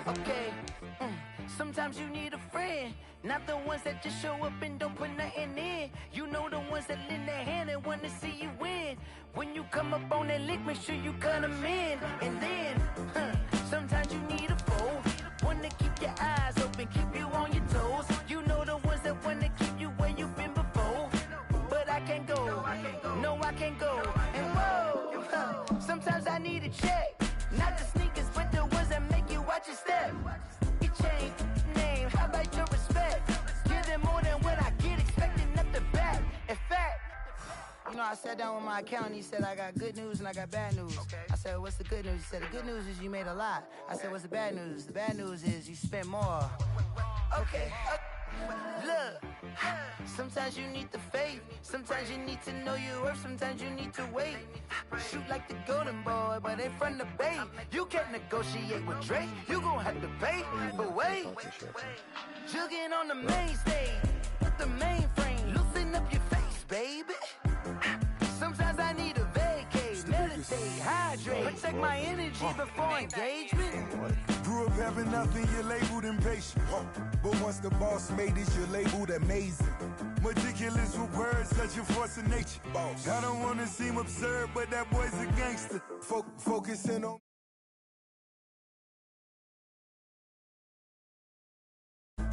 Okay. Sometimes you need a friend, not the ones that just show up and don't put nothing in. You know the ones that lend their hand and want to see you win. When you come up on that lick, make sure you cut them in. And then, sometimes you need a foe, one to keep your eyes open, keep you on your toes. You know the ones that want to keep you where you've been before. But I can't go, no I can't go. And whoa, sometimes I need a check, not the sneakers, but the ones that make you watch your step. You change name, how about your respect? Give them more than what I get, expecting nothing back. In fact, you know, I sat down with my accountant, he said I got good news and I got bad news. Okay. I said, what's the good news? He said, the good news is you made a lot. I said, what's the bad news? The bad news is you spent more. Okay. Look, sometimes you need the faith, sometimes you need to know your worth, sometimes you need to wait. Shoot like the golden boy, but they from the bay. You can't negotiate with Drake, you gon' have to pay. But wait, jugging on the main stage with the mainframe, loosen up your face, baby. Sometimes I need a vacate, meditate, hydrate, protect my energy before engagement. Grew up having nothing, you're labeled impatient. But once the boss made it, you're labeled amazing. Meticulous with words, such a force of nature. I don't want to seem absurd, but that boy's a gangster. Focusing on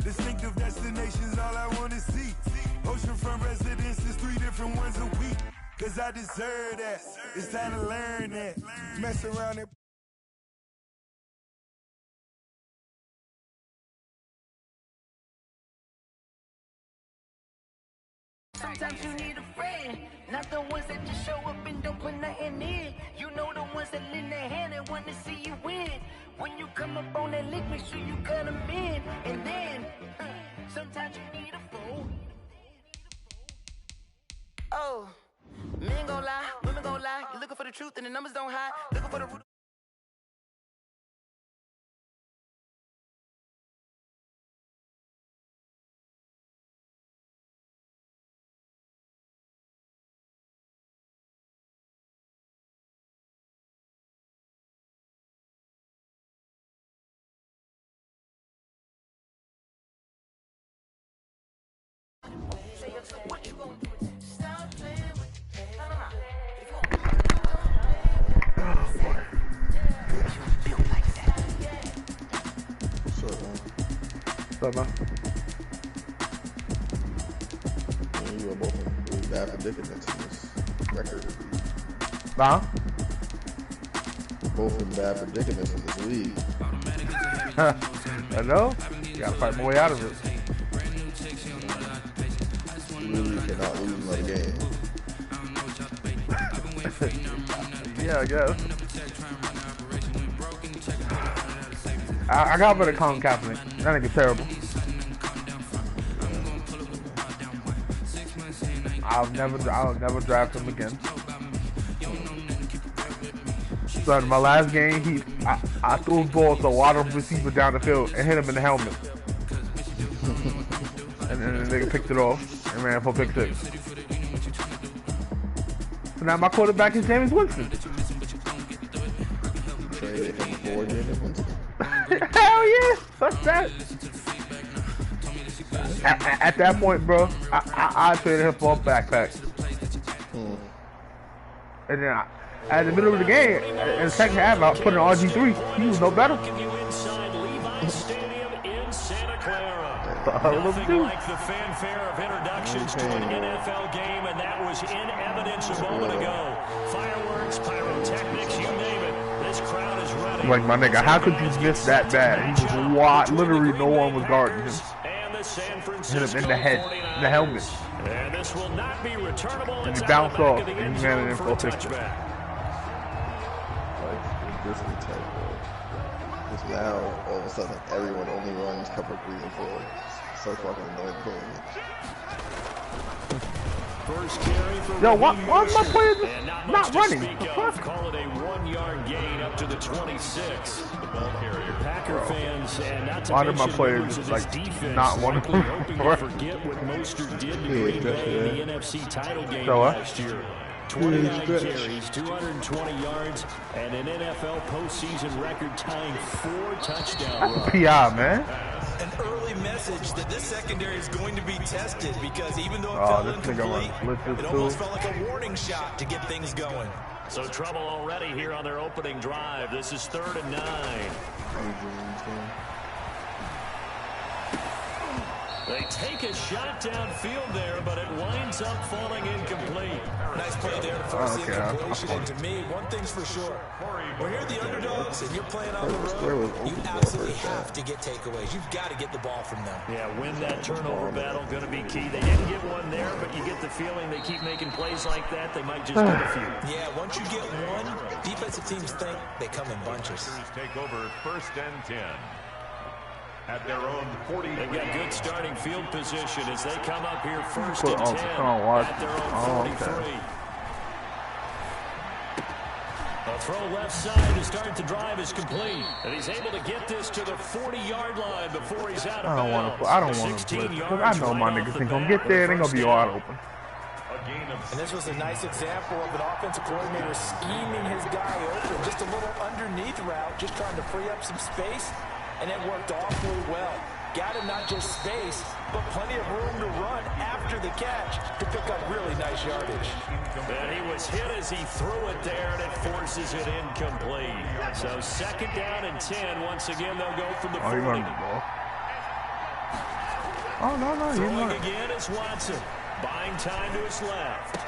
distinctive destinations, all I want to see. Oceanfront residences, 3 different ones a week. Cause I deserve that, it's time to learn that. Mess around and sometimes you need a friend, not the ones that just show up and don't put nothing in. You know the ones that lend their hand and want to see you win. When you come up on that lick, make sure you cut them in. And then, sometimes you need a fool. Oh, men gon' lie, women gon' lie. You're looking for the truth and the numbers don't hide. Looking for the root. What you gonna do? Stop playing with me. Built like that. What's up, man? You were both in really bad predicaments in this record. Huh? Both in bad predicaments in this league. I know. You gotta fight my way out of it. You really cannot lose another game. Yeah, I guess. I got better Colin Kaepernick. That nigga's terrible. I'll never draft him again. So in my last game, I threw a ball to a wide receiver down the field and hit him in the helmet. And then the nigga picked it off and ran for pick 6. So now my quarterback is James Winston. Traded him for James Winston. Hell yeah! Fuck that. At that point, bro, I traded him for a backpack. And then at the middle of the game, in the second half, I put in RG3. He was no better. Like the fanfare of introductions to an NFL game, and that was in evidence a moment ago. Fireworks, pyrotechnics, you name it. This crowd is ready. Like, my nigga, how could you miss that bad? He was wide. Literally, no one was guarding him. Hit him in the head, in the helmet. And this will not be returnable. And he bounced off, and he ran it in for a picture. This is the type of. Because now, all of a sudden, everyone only runs cover 3 and 4. So fucking annoying playing it. First carry for yo, why is my player just not running? Call it a 1-yard gain up to the 26. The ball carrier. Packer fans, and not to why did my players just like not want to run? Forget what Mostert did to Green Bay in the NFC title game last year. 29 carries, 220 yards, and an NFL postseason record-tying 4 touchdown runs. PI, man. An early message that this secondary is going to be tested because even though it felt incomplete, it almost felt like a warning shot to get things going. So trouble already here on their opening drive. This is 3rd and 9. They take a shot downfield there, but it winds up falling incomplete. Nice play there to force the incompletion. And to me, one thing's for sure. When you're the underdogs and you're playing on the road, you absolutely have to get takeaways. You've got to get the ball from them. Yeah, win that turnover battle, going to be key. They didn't get one there, but you get the feeling they keep making plays like that, they might just get a few. Yeah, once you get one, defensive teams think they come in bunches. Take over 1st and 10. At their own 40. They've got good starting field position as they come up here 1st and 10 at their own 43. A throw left side to start the drive is complete. And he's able to get this to the 40-yard line before he's out of bounds. I don't want to blitz because I know my niggas ain't going to get there. They're going to be wide open. And this was a nice example of an offensive coordinator scheming his guy open. Just a little underneath route, just trying to free up some space. And it worked awfully well. Got him not just space, but plenty of room to run after the catch to pick up really nice yardage. And he was hit as he threw it there, and it forces it incomplete. So 2nd down and 10. Once again, they'll go from the 40. Oh, no, Throwing again is Watson. Buying time to his left.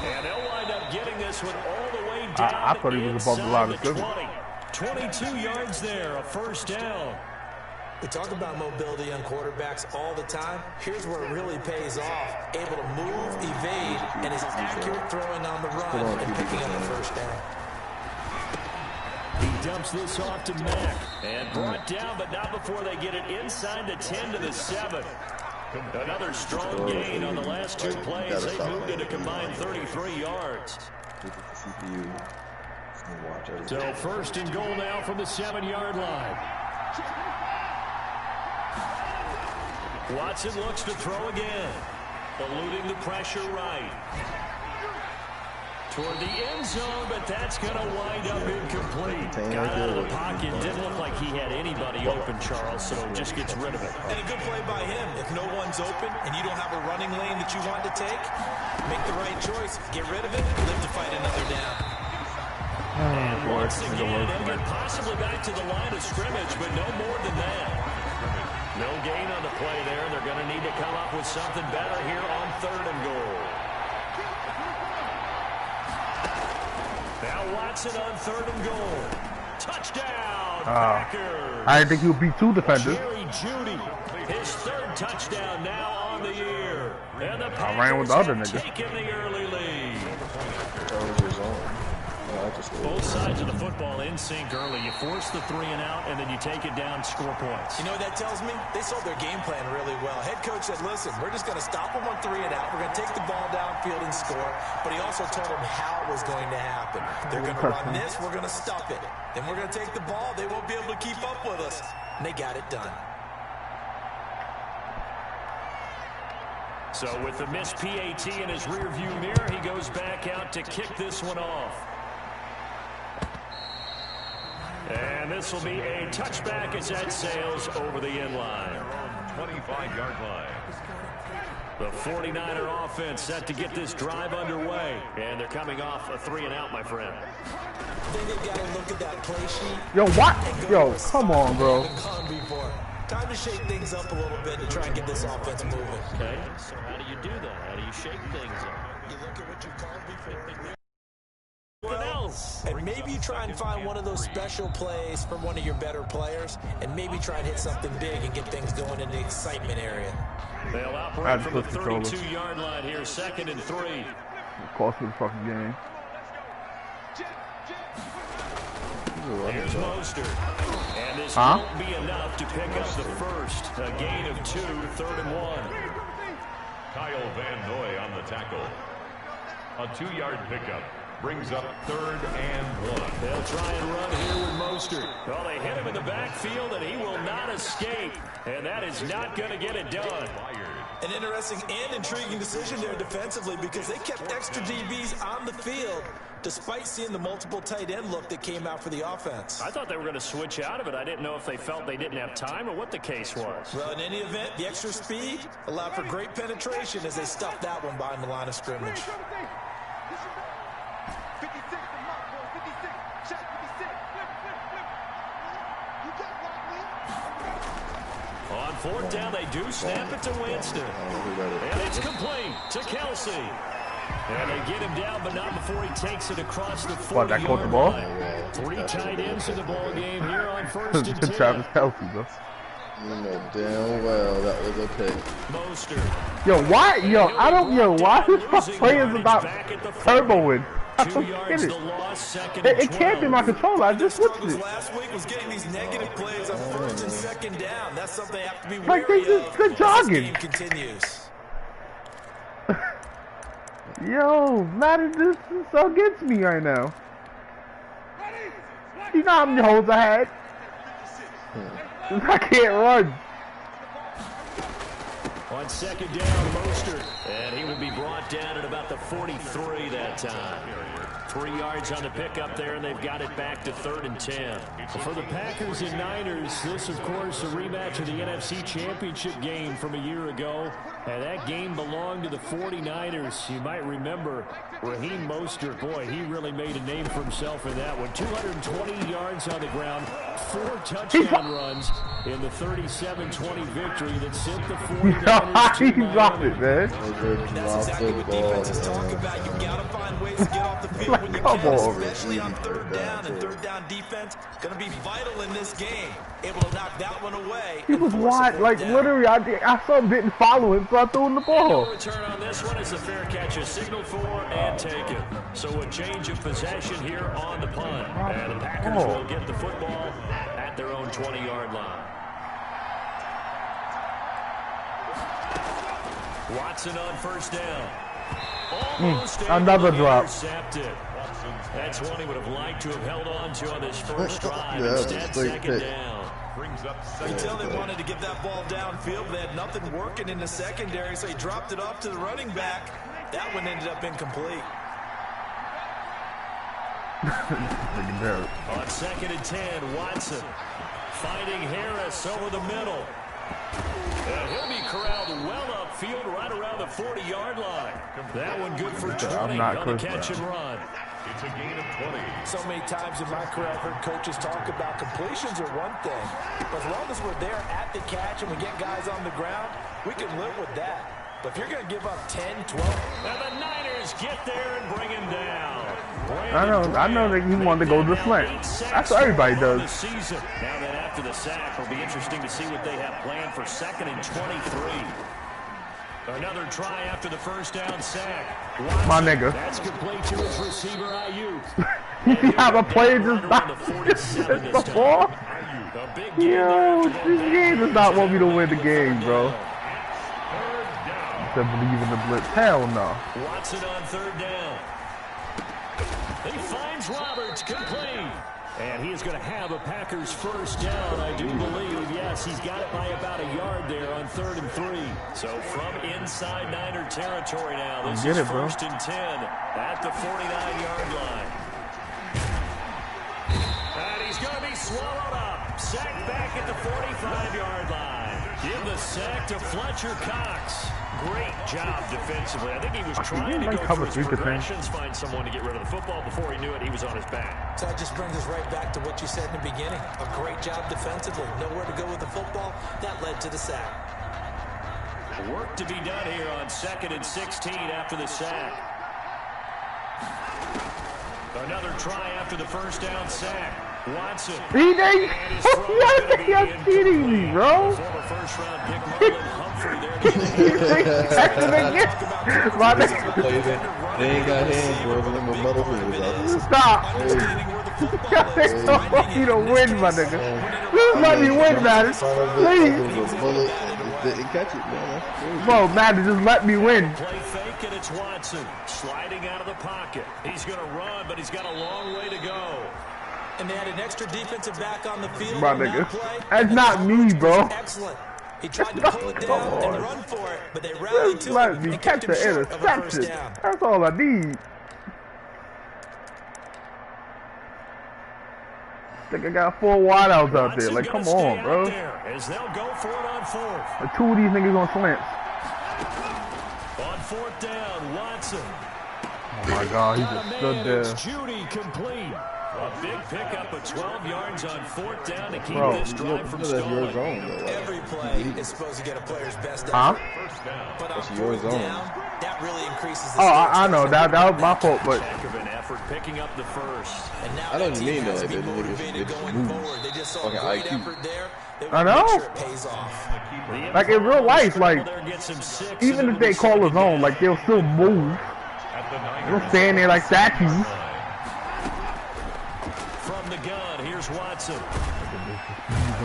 And they'll wind up getting this one all the way down. I thought he was above the line of scrimmage. 22 yards there, a 1st down. We talk about mobility on quarterbacks all the time. Here's where it really pays off. Able to move, evade, and is accurate throwing on the run and picking up the 1st down. He dumps this off to Mack. And brought down, but not before they get it inside the 10 to the 7. Another strong gain on the last 2 plays. They moved it a combined 33 yards. So 1st and goal now from the 7-yard line. Watson looks to throw again. Eluding the pressure right. Toward the end zone, but that's going to wind up incomplete. Got out of the pocket. Didn't look like he had anybody open, Charles, so just gets rid of it. And a good play by him. If no one's open and you don't have a running lane that you want to take, make the right choice. Get rid of it. Live to fight another down. And once again, they'll get possibly back to the line of scrimmage, but no more than that. No gain on the play there. They're going to need to come up with something better here on 3rd and goal. Now Watson on 3rd and goal. Touchdown, Packers. I didn't think he would beat 2 defenders. Jerry Jeudy, his 3rd touchdown now on the year. And the I ran with the other nigga. taking the early lead. Both sides of the football in sync early. You force the 3 and out, and then you take it down, score points. You know what that tells me? They sold their game plan really well. Head coach said, listen, we're just going to stop them on 3 and out. We're going to take the ball downfield and score. But he also told them how it was going to happen. They're going to run this. We're going to stop it. Then we're going to take the ball. They won't be able to keep up with us. And they got it done. So with the missed PAT in his rearview mirror, he goes back out to kick this one off. And this will be a touchback as that sails over the end line. 25-yard line. The 49er offense set to get this drive underway. And they're coming off a 3 and out, my friend. I think they've got to look at that play sheet. Yo, what? Yo, come on, bro. Time to shake things up a little bit to try and get this offense moving. Okay, so how do you do that? How do you shake things up? You look at what you called before. Else. And maybe you try and find one of those special plays from one of your better players, and maybe try and hit something big and get things going in the excitement area. They'll operate from the 32-yard line here, 2nd and 3. Cost me the fucking game. Here's Mostert. And this won't be enough to pick up the first. A gain of 2, 3rd and 1. Kyle Van Noy on the tackle. A 2-yard pickup. Brings up 3rd and 1. They'll try and run here with Mostert. Well, they hit him in the backfield, and he will not escape. And that is not going to get it done. Fired. An interesting and intriguing decision there defensively because they kept extra DBs on the field despite seeing the multiple tight end look that came out for the offense. I thought they were going to switch out of it. I didn't know if they felt they didn't have time or what the case was. Well, in any event, the extra speed allowed for great penetration as they stuffed that one behind the line of scrimmage. On fourth down, they do snap it to Winston. And it's complete to Kelsey. And they get him down, but not before he takes it across the 40-yard line. 3 tight ends in the ball game here on first and 10. Travis Kelsey, bro. You know damn well that was a pick. Mostert. Yo, why? Yo, I don't. Yo, why is my players about turboing? I don't get it. It can't be my controller. I just switched it. Last week was getting these negative plays on first and second down. That's something they have to be Like wary they of. just good jogging. Continues. Yo, Madden just is so against me right now. You know how many holes I had? I can't run. On second down, Mostert. And he would be brought down at about the 43 that time. 3 yards on the pickup there, and they've got it back to 3rd and 10. For the Packers and Niners, this, of course, a rematch of the NFC Championship game from a year ago. And that game belonged to the 49ers. You might remember Raheem Mostert. Boy, he really made a name for himself in that one. 220 yards on the ground, 4 touchdown runs in the 37-20 victory that sent the 49ers to He dropped it, man. That's exactly what defenses talk about. You've got to find ways to get off the field when you can, especially on third down. And third down defense going to be vital in this game. Able to knock that one away. He was wide, like literally. I saw him didn't follow him, so I threw him the ball. No return on this one as the fair catch is signaled for and taken. So a change of possession here on the punt. And the Packers will get the football at their own 20-yard line. Watson on first down. Almost another drop. Intercepted. That's one he would have liked to have held on to on this first drive. Yeah, Instead, second down. Brings up You can tell they wanted to get that ball downfield. They had nothing working in the secondary, so he dropped it off to the running back. That one ended up incomplete. On 2nd and 10, Watson finding Harris over the middle. And he'll be corralled well upfield right around the 40-yard line. That one good for 20 on the catch and run. It's a gain of 20. So many times in my career I've heard coaches talk about completions are one thing. But as long as we're there at the catch and we get guys on the ground, we can live with that. But if you're going to give up 10, 12... And the Niners get there and bring him down. I know that he wanted to go to the slant. That's what everybody does. Now that after the sack, it'll be interesting to see what they have planned for 2nd and 23. Another try after the first down sack. Watson, my nigga. That's complete to his receiver, Ayuk. You see how the player just stopped before? Yo, this game does not want me to win the game, bro. To believe in the blitz. Hell no. Watson on 3rd down. He finds Roberts complete. And he is going to have a Packers first down, I do believe. Yes, he's got it by about a yard there on 3rd and 3. So from inside Niner territory now, this is 1st and 10 at the 49-yard line. And he's going to be swallowed up. Sacked back at the 45-yard line. Give the sack to Fletcher Cox. Great job defensively. I think he was trying to go through his progressions, find someone to get rid of the football. Before he knew it, he was on his back. So that just brings us right back to what you said in the beginning. A great job defensively. Nowhere to go with the football. That led to the sack. Work to be done here on 2nd and 16 after the sack. Another try after the first down sack. Watson. You're cheating me, bro. Former first-round pick Marlon Humphrey there. They ain't got hands, bro. Stop. They don't want you to win, my nigga. Please let me win, man. Please. Didn't catch it, man. Bro, man, just let me win. Play fake, and it's Watson sliding out of the pocket. He's going to run, but he's got a long way to go. And they had an extra defensive back on the field. My nigga. That's not me, bro. Excellent. He tried to pull it down and run for it, but they rallied to Let him me and catch kept him the short of a first interception. down. That's all I need. I think I got 4 wideouts out there. Like, come on, bro. As they'll go for it on 4th. Like, 2 of these niggas on slants. On 4th down, Watson. Oh my God, he just stood there. It's Judy complete. A big pickup of 12 yards on 4th down to keep this drive from stalling. Every play is supposed to get a player's best effort. Huh? But on 4th down, that really increases the I know. That was my fault, but Heck of an effort picking up the first. And now I don't that mean team though, has to they be just motivated going move. forward. They just saw Fucking great IQ. effort there. They I want to know. make sure it pays off. like in real life, like even if they call a zone, like they'll still move. They'll stand there like statues. From the gun, here's Watson.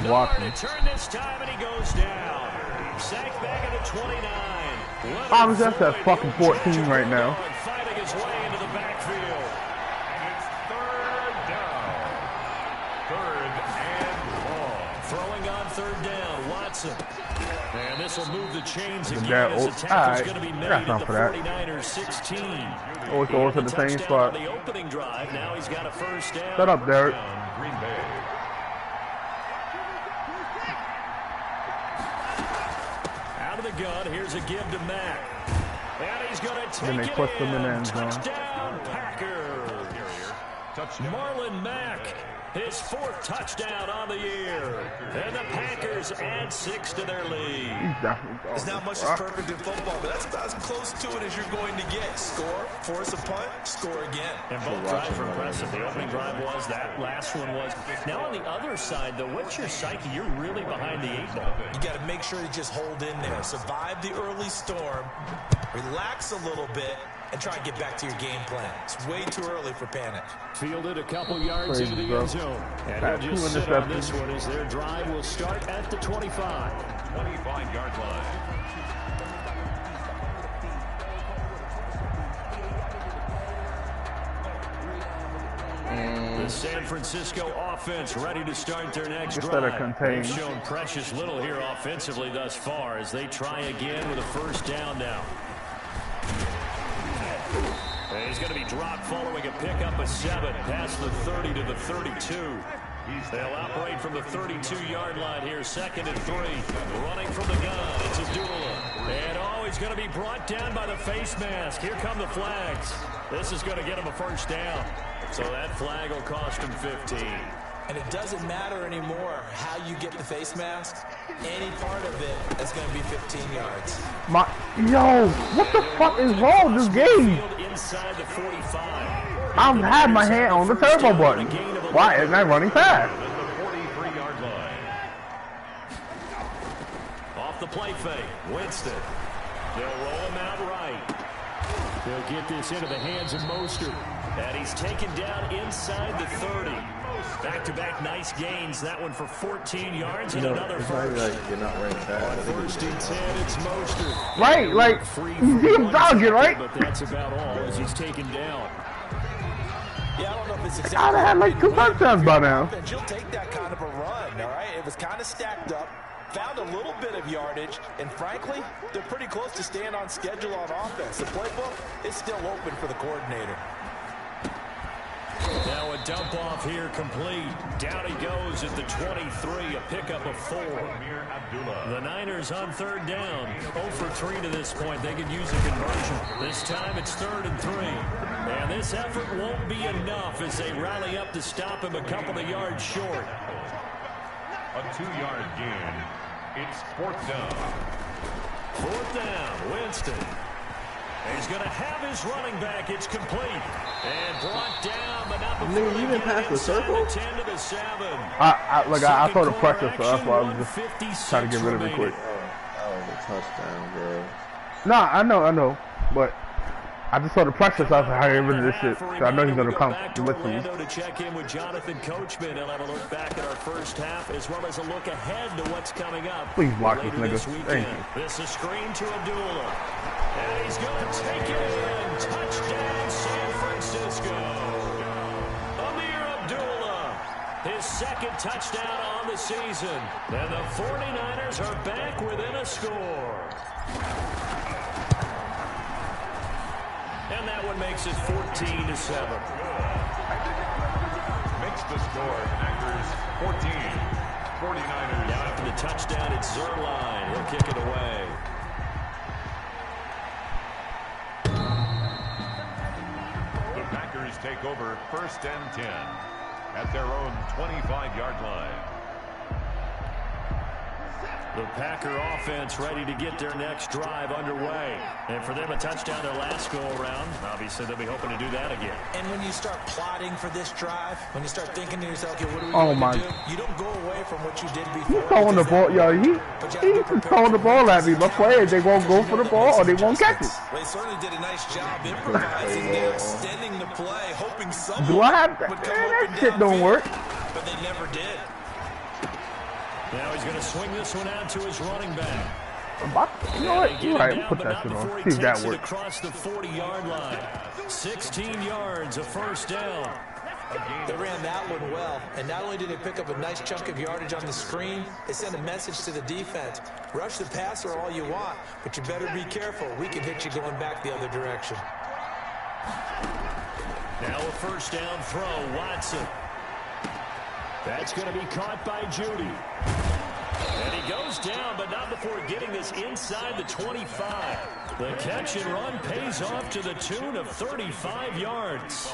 Watson. Turn this time and he goes down. Sacked back at the 29. I'm just at fucking 14 right now. Fighting his way into the backfield. It's 3rd down. 3rd and long. Throwing on 3rd down, Watson. And this will move the chains again That as the old- tackle's alright, going to be I made got at something the for that. 49ers 16. Always goes to the same Touchdown spot. on the opening drive. Now he's got a first down. Shut up, Derek. Green Bay. Out of the gun, here's a give to Mack. And he's going to take Then they it put them in the end zone. Touchdown, Packers. Marlon Mack, his 4th touchdown on the year. And the Packers add 6 to their lead. There's not much that's perfect in football, but that's about as close to it as you're going to get. Score, force a punt, score again. And both drives were impressive. The opening drive was, that last one was. Now on the other side, though, what's your psyche? You're really behind the 8 ball. You got to make sure to just hold in there. Survive the early storm, relax a little bit, and try and get back to your game plan. It's way too early for panic. Fielded a couple yards Crazy, into the bro. end zone. And Got he'll 2 just sit on this interceptions. one as their drive will start at the 25. 25-yard line. The San Francisco offense ready to start their next Just that are drive. contained. They've shown precious little here offensively thus far as they try again with a first down now. And he's going to be dropped following a pickup of 7 past the 30 to the 32. They'll operate from the 32-yard line here, 2nd and 3. Running from the gun, it's Abdullah. And he's going to be brought down by the face mask. Here come the flags. This is going to get him a first down. So that flag will cost him 15. And it doesn't matter anymore how you get the face mask. Any part of it is going to be 15 yards. Yo, what the fuck is wrong with this game? Inside the 45. I've had my hand on the turbo button. Why isn't I running fast? The 43-yard line. Off the play fake, Winston. They'll roll him out right. They'll get this into the hands of Mostert. And he's taken down inside the 30. Back-to-back nice gains. That one for 14 yards and another first. Like you're not running fast. First and 10, it's Mostert. Right, like, you see him dodging, right? But that's about all as he's taken down. Yeah, I don't know if it's exactly. I'd have had like 2 touchdowns by now. You'll take that kind of a run, all right? It was kind of stacked up. Found a little bit of yardage, and frankly, they're pretty close to staying on schedule on offense. The playbook is still open for the coordinator. Now a dump off here complete. Down he goes at the 23, a pickup of 4. The Niners on 3rd down. 0 for 3 to this point. They could use a conversion. This time it's 3rd and 3. And this effort won't be enough as they rally up to stop him a couple of yards short. A 2-yard gain. It's 4th down. 4th down, Winston. He's going to have his running back. It's complete. And brought down, but not before Nigga, you didn't pass the circle? 10 to the 7. I saw the pressure, so that's why I was just 156 trying to get rid of it quick. That was a touchdown, bro. Nah, I know, but I just saw the pressure, so I was like, how to get rid of this shit. So I know he's gonna come with me. To check in with Jonathan Coachman. He'll have a look back at our first half as well as a look ahead to what's coming up. Please block this later nigga. weekend. Thank you. This is screen to Abdullah. And he's going to take it in. Touchdown, San Francisco. Amir Abdullah. His second touchdown on the season. And the 49ers are back within a score. And that one makes it 14-7. Makes the score. Packers 14. 49ers. Now after the touchdown, it's Zerline. He'll kick it away. The Packers take over 1st and 10 at their own 25-yard line. The Packer offense ready to get their next drive underway. And for them, a touchdown their last go-around. Obviously, they'll be hoping to do that again. And when you start plotting for this drive, when you start thinking to yourself, okay, what are we going to do? You don't go away from what you did before. He's throwing the ball, yo. He's just throwing the ball at me. My players, they won't go for the ball or they won't catch it. Well, they certainly did a nice job improvising there, extending the play, hoping someone Do I have that? would come Man, open that shit don't work. But they never did. Now he's going to swing this one out to his running back. You know what? You're right. We'll put that shit on. See if that works. Across the 40-yard line. 16 yards, a first down. They ran that one well, and not only did they pick up a nice chunk of yardage on the screen, they sent a message to the defense. Rush the passer all you want, but you better be careful. We can hit you going back the other direction. Now a first down throw, Watson. That's going to be caught by Judy. And he goes down, but not before getting this inside the 25. The catch and run pays off to the tune of 35 yards.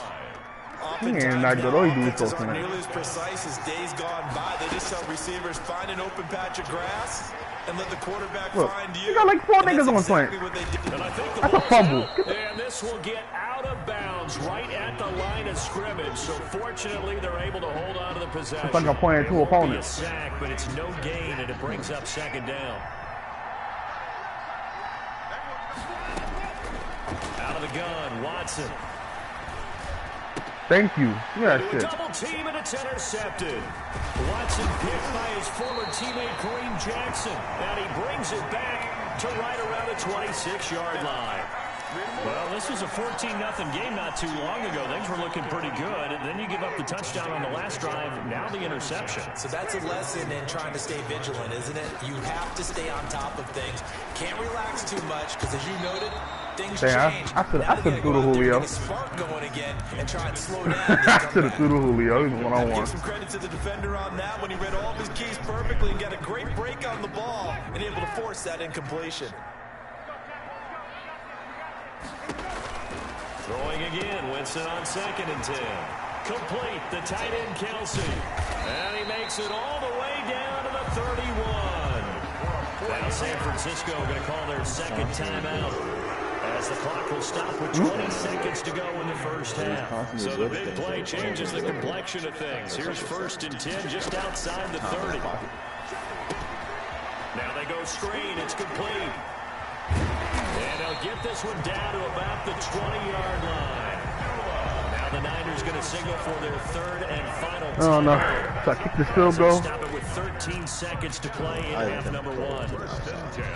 Oftentimes, offenses aren't nearly as precise as days gone by. They just help receivers find an open patch of grass and let the quarterback find you. You got like 4 niggas on point. That's a fumble. And this will get out of bounds right at the line of scrimmage. So fortunately, they're able to hold on to the possession. It's like I'm pointing to opponents. A sack, but it's no gain, and it brings up second down. Out of the gun, Watson. Thank you. Yeah, that shit. Double team and it's intercepted. Watson picked by his former teammate Kareem Jackson. And he brings it back to right around the 26-yard line. Well, this was a 14-0 game not too long ago. Things were looking pretty good. And then you give up the touchdown on the last drive. Now the interception. So that's a lesson in trying to stay vigilant, isn't it? You have to stay on top of things. Can't relax too much because, as you noted, things change. I should have threw the Julio. Spark going again and try and slow down. I should have threw the Julio. He's one-on-one. Give some credit to the defender on that when he read all of his keys perfectly and got a great break on the ball and able to force that incompletion. Throwing again, Winston on 2nd and 10. Complete, the tight end Kelsey. And he makes it all the way down to the 31. Now San Francisco going to call their second timeout, as the clock will stop with 20 seconds to go in the first half. So the big play changes the complexion of things. Here's 1st and 10 just outside the 30. Now they go screen. It's complete. And they'll get this one down to about the 20-yard line. Now the Niners going to signal for their 3rd and final time. Oh, no. So I kick the field goal. Stop it with 13 seconds to play in half number 1. 10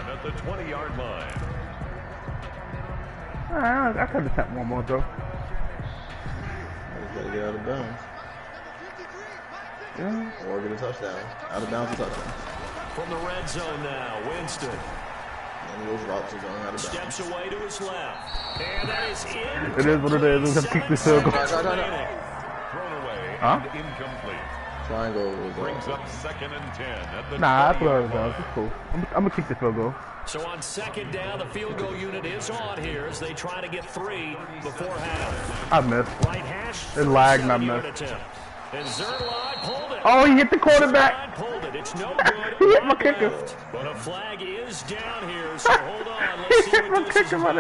at the 20-yard line. I could have tapped one more, though. Gotta get out of bounds. Yeah. Or get a touchdown. Out of bounds, a touchdown. From the red zone now, Winston. And those routes are going out of bounds. Steps away to his left. And that is in. It is what it is. We're going to kick the field goal. Thrown away and incomplete. Triangle brings up 2nd and 10 at the Nah, I throw it down. It's cool. I'm going to kick the field goal. So on 2nd down, the field goal unit is on here as they try to get 3 before half. I missed. Right hash. It lagged and I missed. And Zerline pulled it. Oh, he hit the quarterback. Pulled it. It's no good. He hit my kicker. But a flag is down here, so hold on. Let's see what this is about.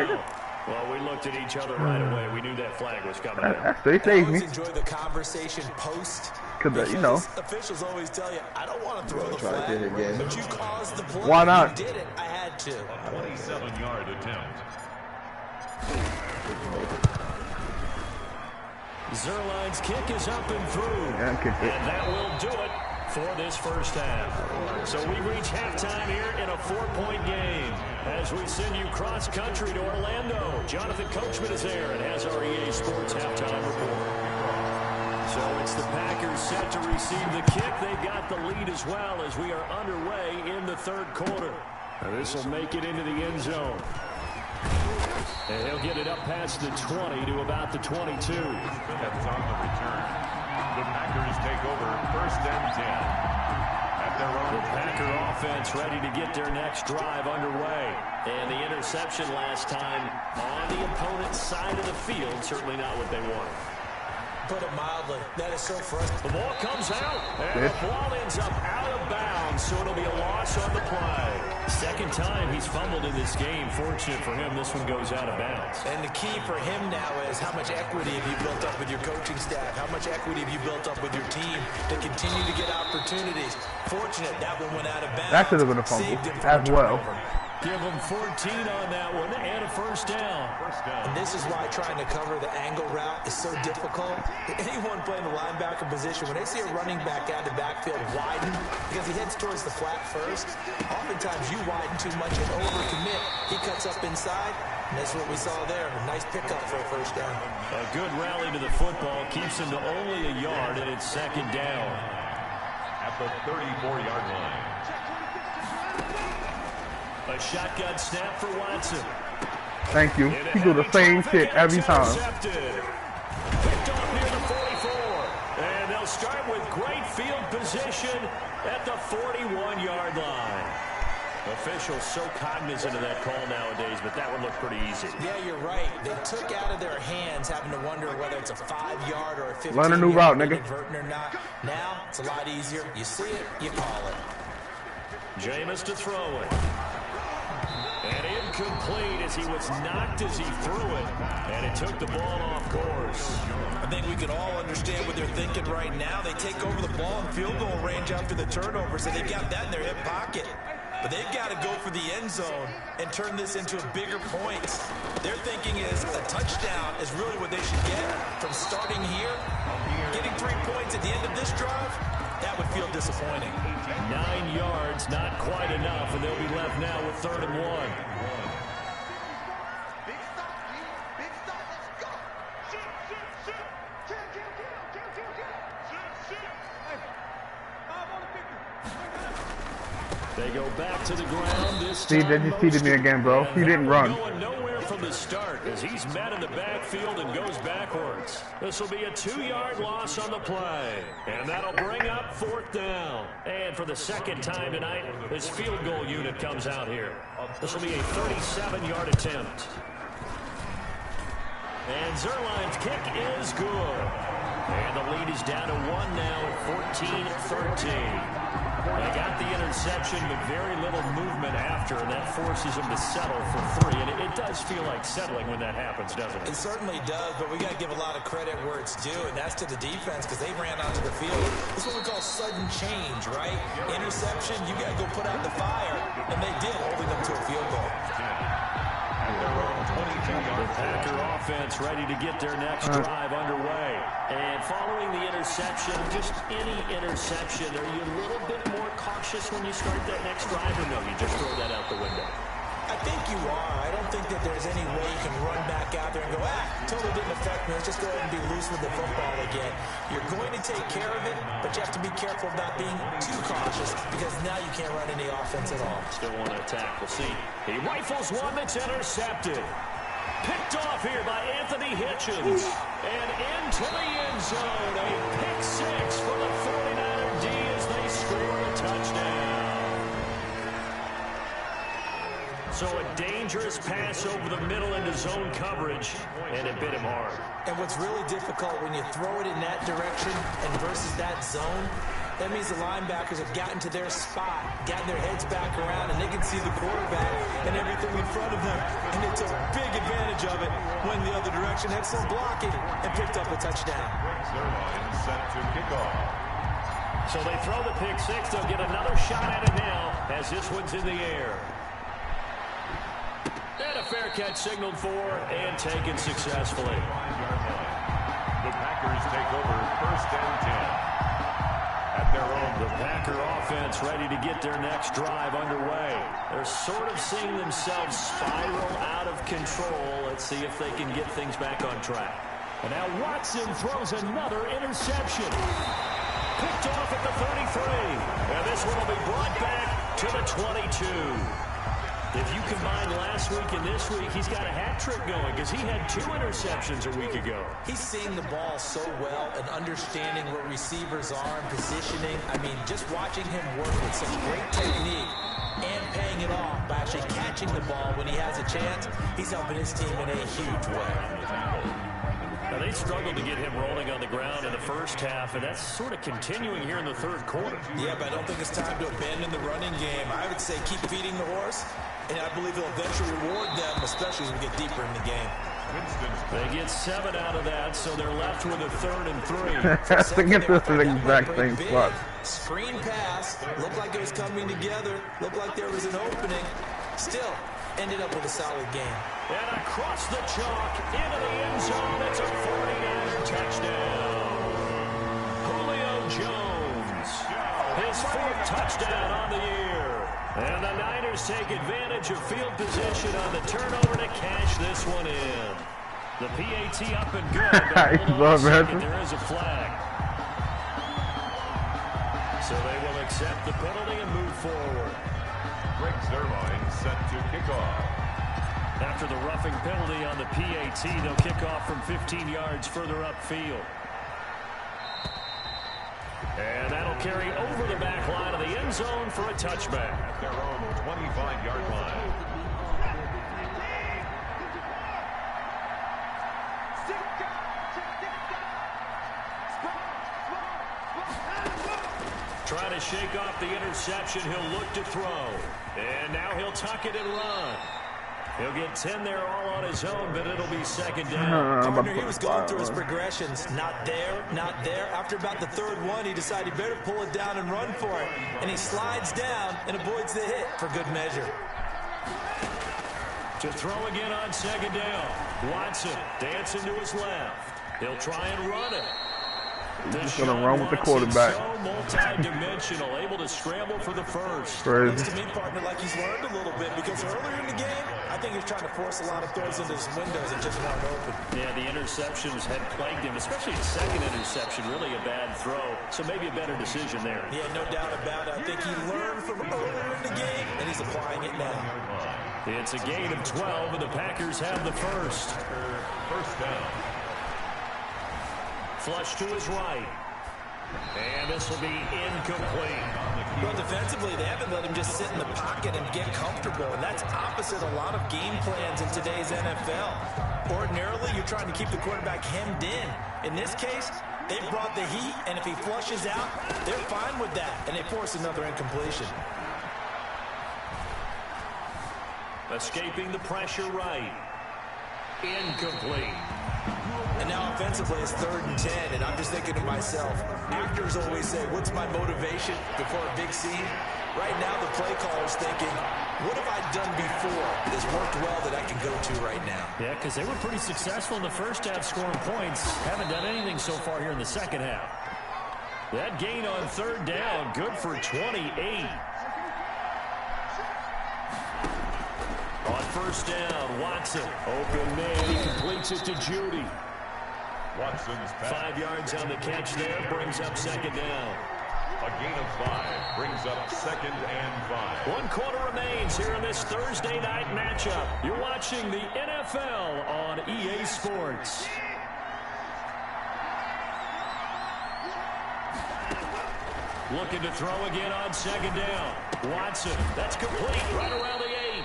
Well, we looked at each other right away. We knew that flag was coming out. They saved me. Enjoy the conversation post. Because, you know. Officials always tell you, I don't want to throw the flag, but you caused the play. Why not? You did it. I had to. 27-yard attempt. Zerline's kick is up and through. Yeah, and that will do it for this first half. So we reach halftime here in a 4-point game as we send you cross-country to Orlando. Jonathan Coachman is there and has our EA Sports halftime report. So it's the Packers set to receive the kick. They've got the lead as well as we are underway in the third quarter. This will make it into the end zone. And he'll get it up past the 20 to about the 22. That's on the return. The Packers take over 1st and 10. At their own. The Packer offense ready to get their next drive underway. And the interception last time on the opponent's side of the field, certainly not what they wanted. Put it mildly, that is so frustrating. The ball comes out, and the ball ends up out of bounds, so it'll be a loss on the play. Second time he's fumbled in this game. Fortunate for him, this one goes out of bounds. And the key for him now is how much equity have you built up with your coaching staff? How much equity have you built up with your team to continue to get opportunities? Fortunate that one went out of bounds. That should have been a fumble as well. Give them 14 on that one and a first down. And this is why trying to cover the angle route is so difficult. Anyone playing the linebacker position, when they see a running back out of the backfield widen, because he heads towards the flat first, oftentimes you widen too much and overcommit. He cuts up inside, and that's what we saw there. A nice pickup for a first down. A good rally to the football keeps him to only a yard, and it's second down. At the 34-yard line. A shotgun snap for Watson. Thank you. He do the same shit every time. Picked off near the 44. And they'll start with great field position at the 41-yard line. Officials so cognizant of that call nowadays, but that one looked pretty easy. Yeah, you're right. They took out of their hands having to wonder whether it's a 5-yard or a 15-yard. Learn a new route, nigga. Or not. Now, it's a lot easier. You see it, you call it. Jameis to throw it. And incomplete as he was knocked as he threw it. And it took the ball off course. I think we can all understand what they're thinking right now. They take over the ball in field goal range after the turnover, so they got that in their hip pocket. But they've got to go for the end zone and turn this into a bigger point. Their thinking is a touchdown is really what they should get from starting here. Getting 3 points at the end of this drive, that would feel disappointing. 9 yards, not quite enough, and they'll be left now with 3rd and 1. They go back to the ground this time. See, they just cheated me again, bro. He didn't run. Going nowhere from the start as he's met in the backfield and goes backwards. This will be a 2-yard loss on the play. And that'll bring up 4th down. And for the second time tonight, this field goal unit comes out here. This will be a 37-yard attempt. And Zerline's kick is good. And the lead is down to 1 now at 14-13. They got the interception, but very little movement after, and that forces them to settle for 3. And it does feel like settling when that happens, doesn't it? It certainly does, but we got to give a lot of credit where it's due, and that's to the defense because they ran onto the field. This is what we call sudden change, right? Interception, you got to go put out the fire, and they did, holding them to a field goal. The Packer offense ready to get their next drive underway. And following the interception, just any interception, are you a little bit more cautious when you start that next drive, or no, you just throw that out the window? I think you are. I don't think that there's any way you can run back out there and go, totally didn't affect me. Let's just go ahead and be loose with the football again. You're going to take care of it, but you have to be careful about being too cautious because now you can't run any offense at all. Still want to attack. We'll see. He rifles one that's intercepted. Picked off here by Anthony Hitchens. And into the end zone. A pick 6 for the 49er D as they score a touchdown. So a dangerous pass over the middle into zone coverage, and it bit him hard. And what's really difficult when you throw it in that direction and versus that zone, that means the linebackers have gotten to their spot, gotten their heads back around, and they can see the quarterback and everything in front of them. And they took big advantage of it when the other direction had some blocking and picked up a touchdown. Set to kick off. So they throw the pick 6. They'll get another shot at it now as this one's in the air. And a fair catch signaled for and taken successfully. The Packers take over 1st and 10. At their own. The Packer offense ready to get their next drive underway. They're sort of seeing themselves spiral out of control. Let's see if they can get things back on track. And now Watson throws another interception. Picked off at the 33. And this one will be brought back to the 22. If you combine last week and this week, he's got a hat trick going because he had 2 interceptions a week ago. He's seeing the ball so well and understanding where receivers are and positioning. I mean, just watching him work with such great technique and paying it off by actually catching the ball when he has a chance, he's helping his team in a huge way. Now, they struggled to get him rolling on the ground in the first half, and that's sort of continuing here in the third quarter. Yeah, but I don't think it's time to abandon the running game. I would say keep feeding the horse, and I believe he'll eventually reward them, especially as we get deeper in the game. They get 7 out of that, so they're left with a 3rd and 3. I think it's the exact same spot. Screen pass. Looked like it was coming together. Looked like there was an opening. Still, ended up with a solid game. And across the chalk, into the end zone, it's a 49er touchdown. Julio Jones, his 4th touchdown on the year. And the Niners take advantage of field position on the turnover to cash this one in. The PAT up and good, but there is a flag. So they will accept the penalty and move forward. Greg Zerline set to kick off. After the roughing penalty on the PAT, they'll kick off from 15 yards further upfield. And that'll carry over the back line of the end zone for a touchback. At their own 25-yard line. Trying to shake off the interception, he'll look to throw. And now he'll tuck it and run. He'll get 10 there all on his own, but it'll be 2nd down. Partner, he was going through his progressions. Not there, not there. After about the 3rd one, he decided he better pull it down and run for it. And he slides down and avoids the hit for good measure. To throw again on 2nd down. Watson dancing to his left. He'll try and run it. He's just going to run with the quarterback. So multi-dimensional, able to scramble for the first. Looks to me, partner, like he's learned a little bit because earlier in the game, I think he was trying to force a lot of throws into his windows and just weren't open. Yeah, the interceptions had plagued him, especially the 2nd interception, really a bad throw. So maybe a better decision there. Yeah, no doubt about it. I think he learned from earlier in the game, and he's applying it now. It's a gain of 12, and the Packers have the first. First down. Flush to his right. And this will be incomplete. Well, defensively, they haven't let him just sit in the pocket and get comfortable, and that's opposite a lot of game plans in today's NFL. Ordinarily, you're trying to keep the quarterback hemmed in. In this case, they brought the heat, and if he flushes out, they're fine with that, and they force another incompletion. Escaping the pressure right. Incomplete. And now offensively it's 3rd and 10, and I'm just thinking to myself, actors always say, what's my motivation before a big scene? Right now the play caller's thinking, what have I done before that's worked well that I can go to right now? Yeah, because they were pretty successful in the first half scoring points. Haven't done anything so far here in the second half. That gain on 3rd down, good for 28. On 1st down, Watson, open man, he completes it to Judy. Watson's pass. 5 yards on the catch there, brings up 2nd down. A gain of 5 brings up 2nd and 5. 1 quarter remains here in this Thursday night matchup. You're watching the NFL on EA Sports. Looking to throw again on 2nd down. Watson, that's complete, right around the 8.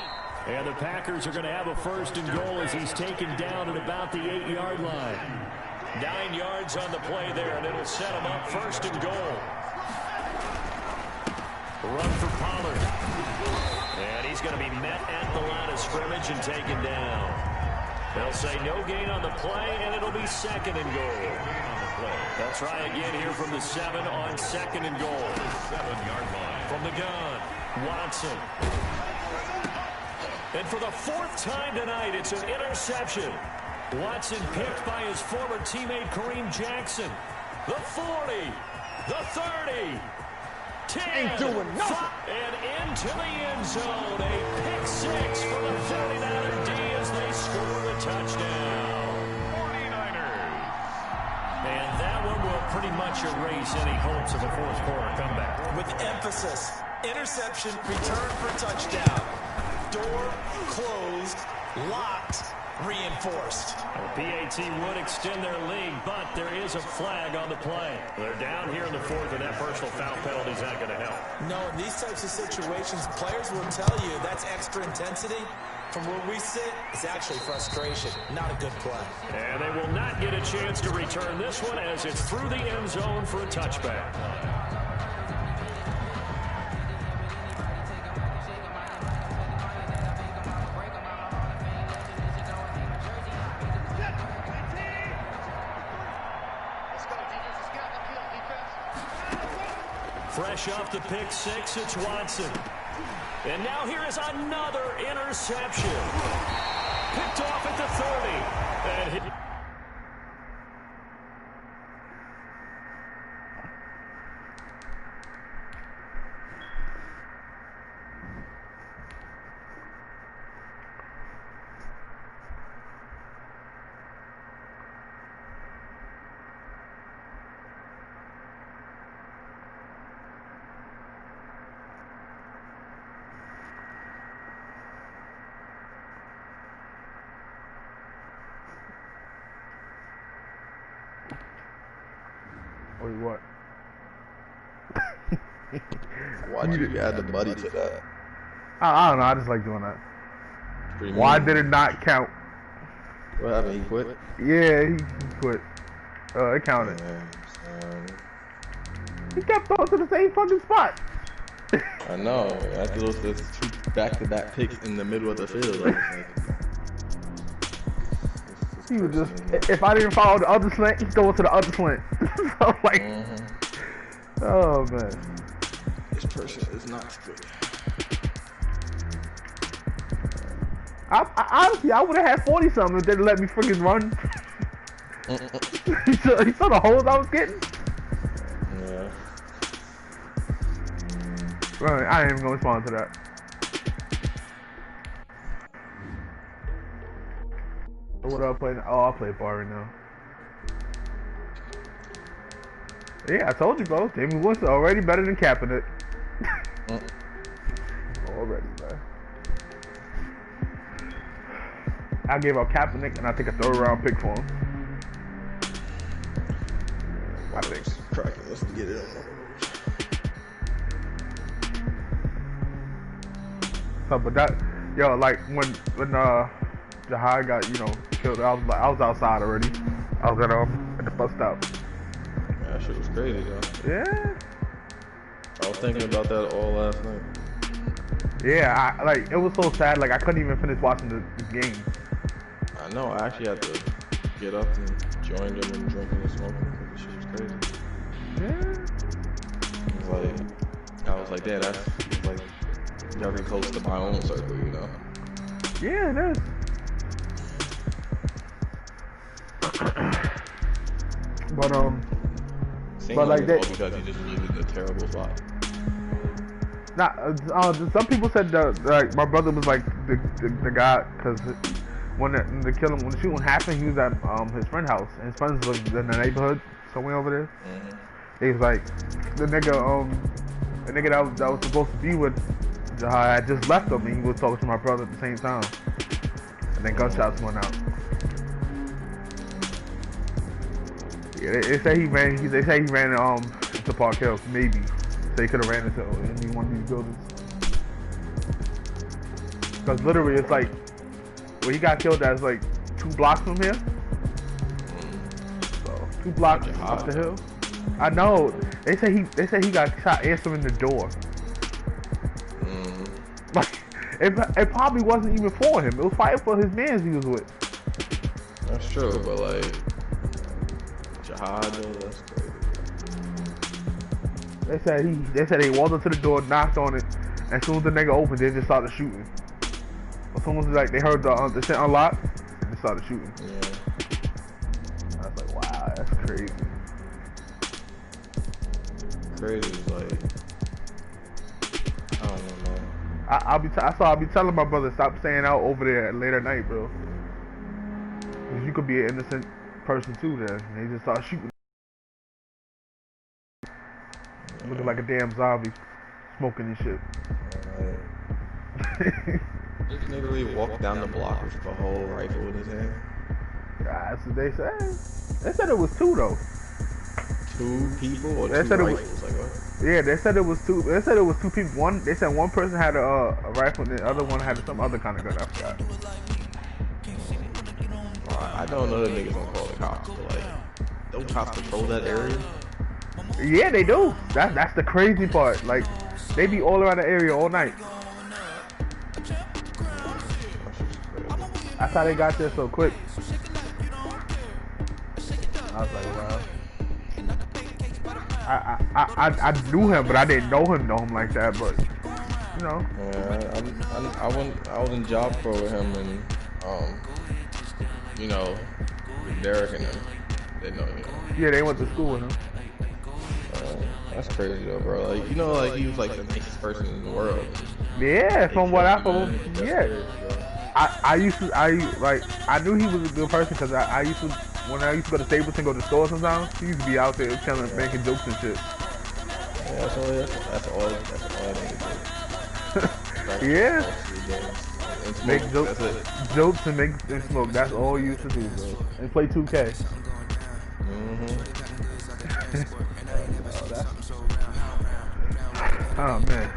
And the Packers are going to have a 1st and goal as he's taken down at about the 8-yard line. 9 yards on the play there, and it'll set him up 1st and goal. Run for Pollard. And he's going to be met at the line of scrimmage and taken down. They'll say no gain on the play, and it'll be 2nd and goal. They'll try again here from the 7 on 2nd and goal. 7-yard line. From the gun, Watson. And for the 4th time tonight, it's an interception. Watson picked by his former teammate Kareem Jackson. The 40, the 30, 10, Ain't doing nothing. And into the end zone. A pick 6 for the 49er D as they score the touchdown. 49ers much erase any hopes of a fourth quarter comeback. With emphasis, interception, return for touchdown. Door closed, locked, reinforced. The PAT would extend their lead, but there is a flag on the play. They're down here in the fourth, and that personal foul penalty is not going to help. No, in these types of situations, players will tell you that's extra intensity. From where we sit, it's actually frustration, not a good play. And they will not get a chance to return this one as it's through the end zone for a touchback. Fresh off the pick six, it's Watson. And now here is another interception. Picked off at the 30. And Wait, what? Why did you add the buddy to that? I don't know. I just like doing that. Why did it not count? What happened? He quit? Yeah, he quit. It counted. He kept going to the same fucking spot. I know. After those two back-to-back picks in the middle of the field, like, he was just, if I didn't follow the other slant, he's going to the other slant. So like, oh man. This person is not good. Honestly, I would have had 40 something if they'd let me freaking run. You saw the holes I was getting? Yeah. Right, I ain't even gonna respond to that. What do I play now? Oh, I'll play bar right now. Yeah, I told you, bro. Jamie Winston already better than Kaepernick. Already, man. I gave up Kaepernick and I take a third round pick for him. I think. Cracking. Let's get it on. So, but that, yo, like when Jahai got, killed, I was outside already. I was at the bus stop. Yeah, that shit was crazy, though. Yeah. I was thinking about that all last night. Yeah, it was so sad. Like I couldn't even finish watching the game. I know. I actually had to get up and join them and drinking and smoking because the shit was crazy. Yeah. I was like, damn, that's like very close to my own circle, you know. Yeah, it is. But like that, because he just needed a terrible spot. Some people said that like my brother was like the guy because when the shooting happened, he was at his friend's house and his friends lived in the neighborhood somewhere over there. He was like the nigga that was supposed to be with Jahai had just left him and he was talking to my brother at the same time, and then gunshots went out. Yeah, they say he ran into Park Hill, maybe. They could have ran into any one of these buildings. Because literally, it's like where he got killed. That's like 2 blocks from here. So 2 blocks off the hill. I know. They say he got shot answering the door. Like it probably wasn't even for him. It was fighting for his mans he was with. That's true, but like Jihad, that's crazy. They said he walked up to the door, knocked on it, and as soon as the nigga opened, they just started shooting. As soon as like they heard the shit unlock, they started shooting. Yeah. I was like, wow, that's crazy. Crazy, like I don't know, man. I'll be telling my brother stop staying out over there late at night, bro. Cause you could be an innocent person too. There, and they just start shooting. looking like a damn zombie, smoking and shit. This nigga really walked down the block with a whole rifle in his hand. That's what they say. They said it was 2 though. 2 people or They 2 said it rifles? was, Like what? yeah, they said it was 2. They said it was 2 people. One, they said one person had a rifle, and the other one had some other kind of gun. I forgot. I don't know that niggas don't call the cops, but like, don't cops patrol that area? Yeah, they do. That's the crazy part. Like, they be all around the area all night. That's how they got there so quick. I was like, wow. I knew him, but I didn't know him like that. But you know. Yeah, I was in job pro with him, and you know, with Derek and them. They know, you know. Yeah, they went to school with him. That's crazy though, bro. Like, you know, like he was like the nicest person in the world. Yeah, from what I told him. Yeah. I knew he was a good person because I used to, when I used to go to Staples and go to stores sometimes, he used to be out there telling, making jokes and shit. Yeah, that's all I need to do. Yeah. And Make smoke, jokes and make and smoke. That's all you used to do, bro. And play 2K. Oh man.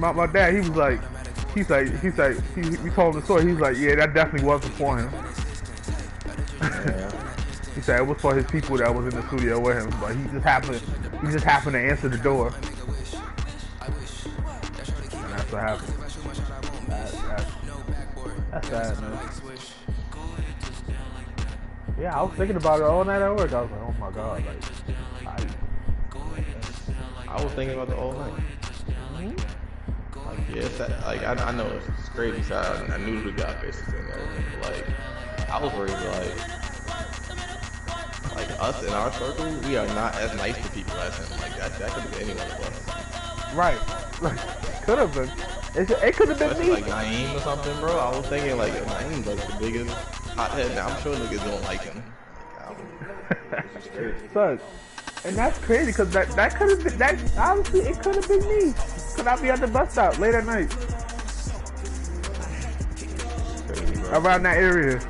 My dad, he was like, we told him the story. He's like, yeah, that definitely wasn't for him. He said it was for his people that was in the studio with him, but he just happened to answer the door, and that's what happened. That's sad, man. Yeah, I was thinking about it all night at work. I was like, oh my god, like, I was thinking about it all night. Like, yeah, it's that, like, I know it's crazy, so I knew the guy basically and everything, but like, I was worried, like us in our circle, we are not as nice to people as him. Like, that could have been anyone of us. right. Could have been. It could have been me. Like Naeem or something, bro. I was thinking like Naeem's like the biggest hothead. Now I'm sure niggas don't like him. Son, and that's crazy because that could have been, that honestly it could have been me. Could I be at the bus stop late at night around that area?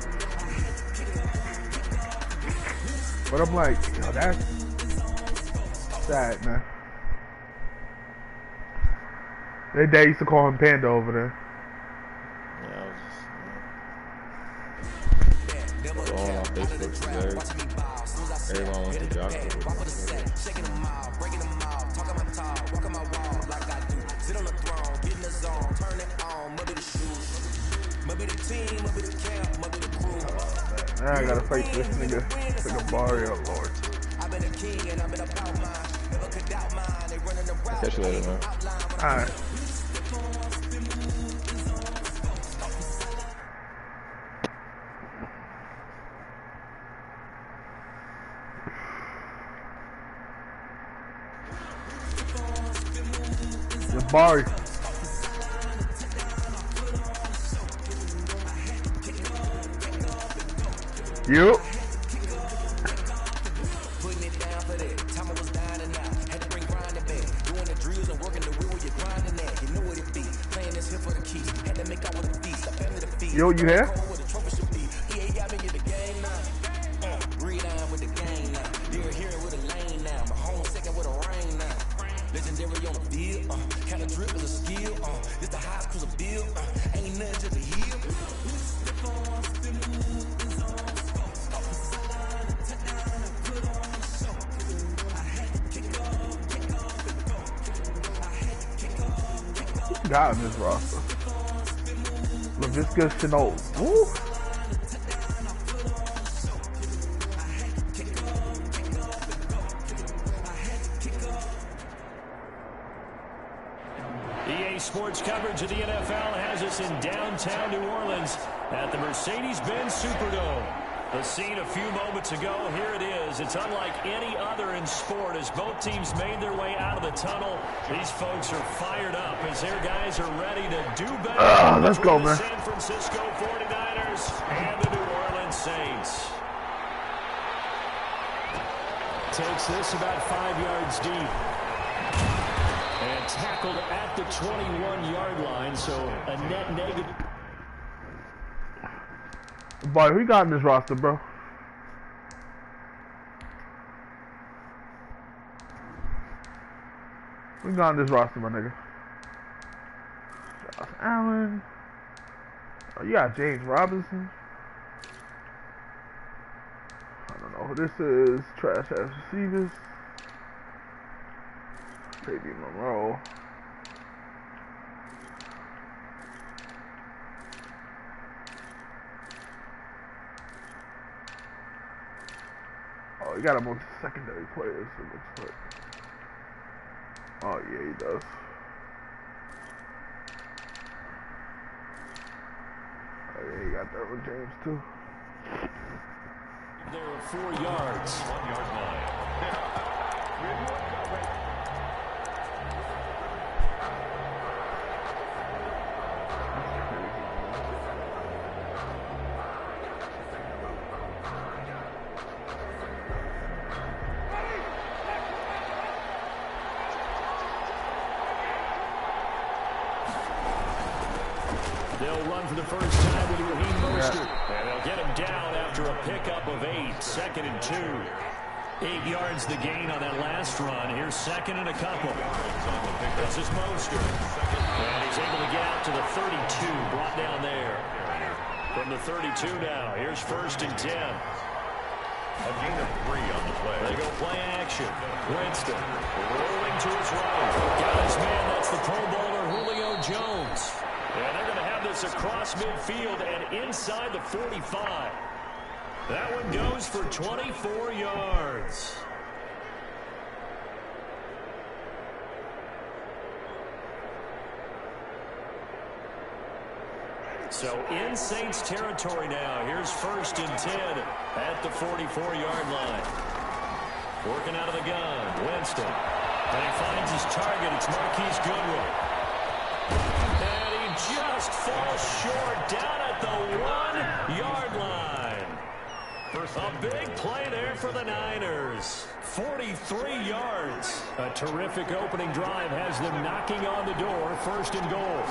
But I'm like, yo, that's sad, man. They dad used to call him Panda over there. Yeah, I was just on Facebook today. Everyone wants to job. I gotta fight this nigga. Like a Mario Lord. I'll catch you later, man. Alright. Jabari. You. Yo, you here? Got in this roster. LaVisca Chenault. Woo! EA Sports coverage of the NFL has us in downtown New Orleans at the Mercedes-Benz Superdome. The scene a few moments ago, here it is. It's unlike any other in sport as both teams made their way out of the tunnel. These folks are fired up as their guys are ready to do better. Let's go, man. San Francisco 49ers and the New Orleans Saints. takes this about 5 yards deep. And tackled at the 21-yard line, so a net negative. Boy, who got in this roster, bro? Who got in this roster, my nigga? Josh Allen. Oh, you got James Robinson. I don't know who this is. Trash ass receivers. Baby Monroe. Oh, he got a bunch of secondary players, it looks like. Oh, yeah, he does. Oh, yeah, he got Derwin James, too. There are 4 yards. 1 yard line. They'll run for the first time with Raheem Mostert. And they'll get him down after a pickup of 8. 2nd and 2. 8 yards the gain on that last run. Here's 2nd and a couple. This is Mostert. And he's able to get out to the 32. Brought down there. From the 32 now. Here's 1st and 10. A gain of 3 on the play. They go play action. Winston rolling to his right. Got his man. That's the Pro Bowler Julio Jones. And they're going to have this across midfield and inside the 45. That one goes for 24 yards. So in Saints territory now. Here's 1st and 10 at the 44-yard line. Working out of the gun. Winston. And he finds his target. It's Marquise Goodwin. And he just falls short down at the 1-yard line. A big play there for the Niners. 43 yards. A terrific opening drive has them knocking on the door. 1st and goal.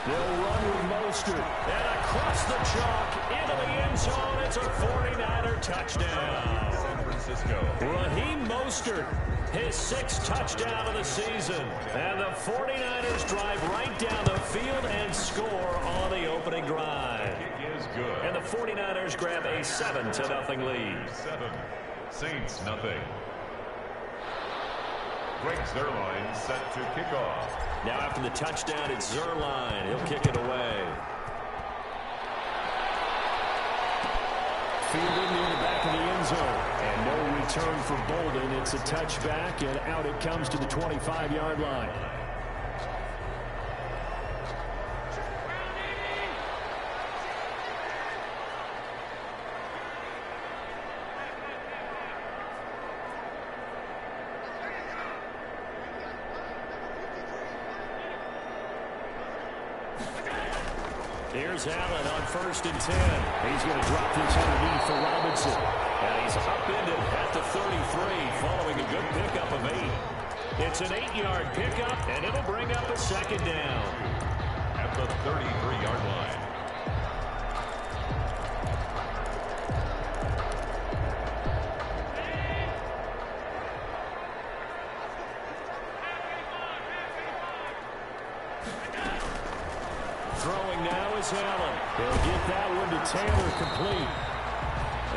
They'll run with Mostert. And across the chalk into the end zone. It's a 49er touchdown. San Francisco. Raheem Mostert, his 6th touchdown of the season. And the 49ers drive right down the field and score on the opening drive. Kick is good. And the 49ers grab a 7-0 lead. 7. Saints nothing. Greg Zuerlein set to kick off. Now after the touchdown, it's Zuerlein. He'll kick it away. Fielded near the back of the end zone. And no return for Bolden. It's a touchback, and out it comes to the 25-yard line. Here's Allen on 1st and 10. He's going to drop this underneath for Robinson. And he's upended at the 33 following a good pickup of 8. It's an 8-yard pickup, and it'll bring up a 2nd down. At the 33-yard line. Throwing now is Allen. He'll get that one to Taylor complete.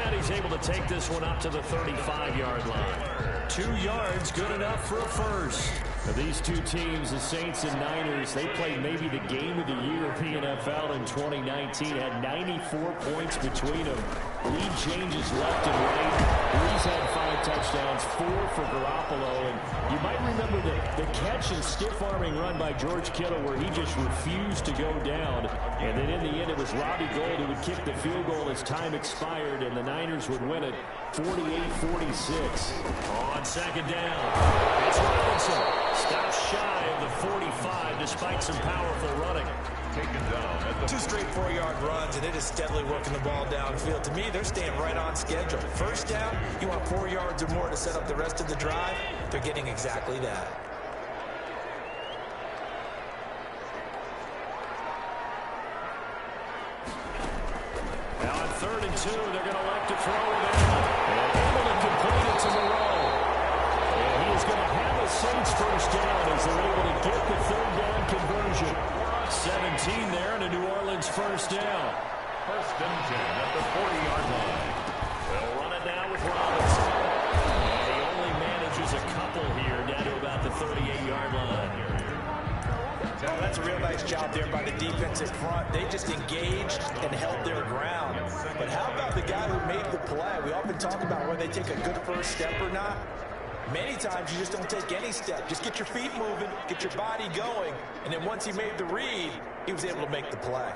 And he's able to take this one up to the 35-yard line. 2 yards, good enough for a first. Now these two teams, the Saints and Niners, they played maybe the game of the year of the NFL in 2019. Had 94 points between them. Lead changes left and right. Breeze had 5 touchdowns, 4 for Garoppolo. And you might remember the catch and stiff-arming run by George Kittle where he just refused to go down. And then in the end, it was Robbie Gould who would kick the field goal as time expired, and the Niners would win it 48-46. On 2nd down, it's Robinson. Stops shy of the 45 despite some powerful running. Taken down at the 2 straight 4-yard runs, and it is steadily working the ball downfield. To me, they're staying right on schedule. First down, you want 4 yards or more to set up the rest of the drive. They're getting exactly that. Now on 3rd and 2, they're going to elect to throw it in. And able to complete it to Moreau. And he is going to have the Saints first down as they're able to get the 3rd down conversion. 17 there and a New Orleans first down. 1st and 10 at the 40-yard line. They'll run it now with Robinson. And he only manages a couple here down to about the 38-yard line. Well, that's a real nice job there by the defensive front. They just engaged and held their ground. But how about the guy who made the play? We often talk about whether they take a good first step or not. Many times you just don't take any step. Just get your feet moving, get your body going, and then once he made the read, he was able to make the play.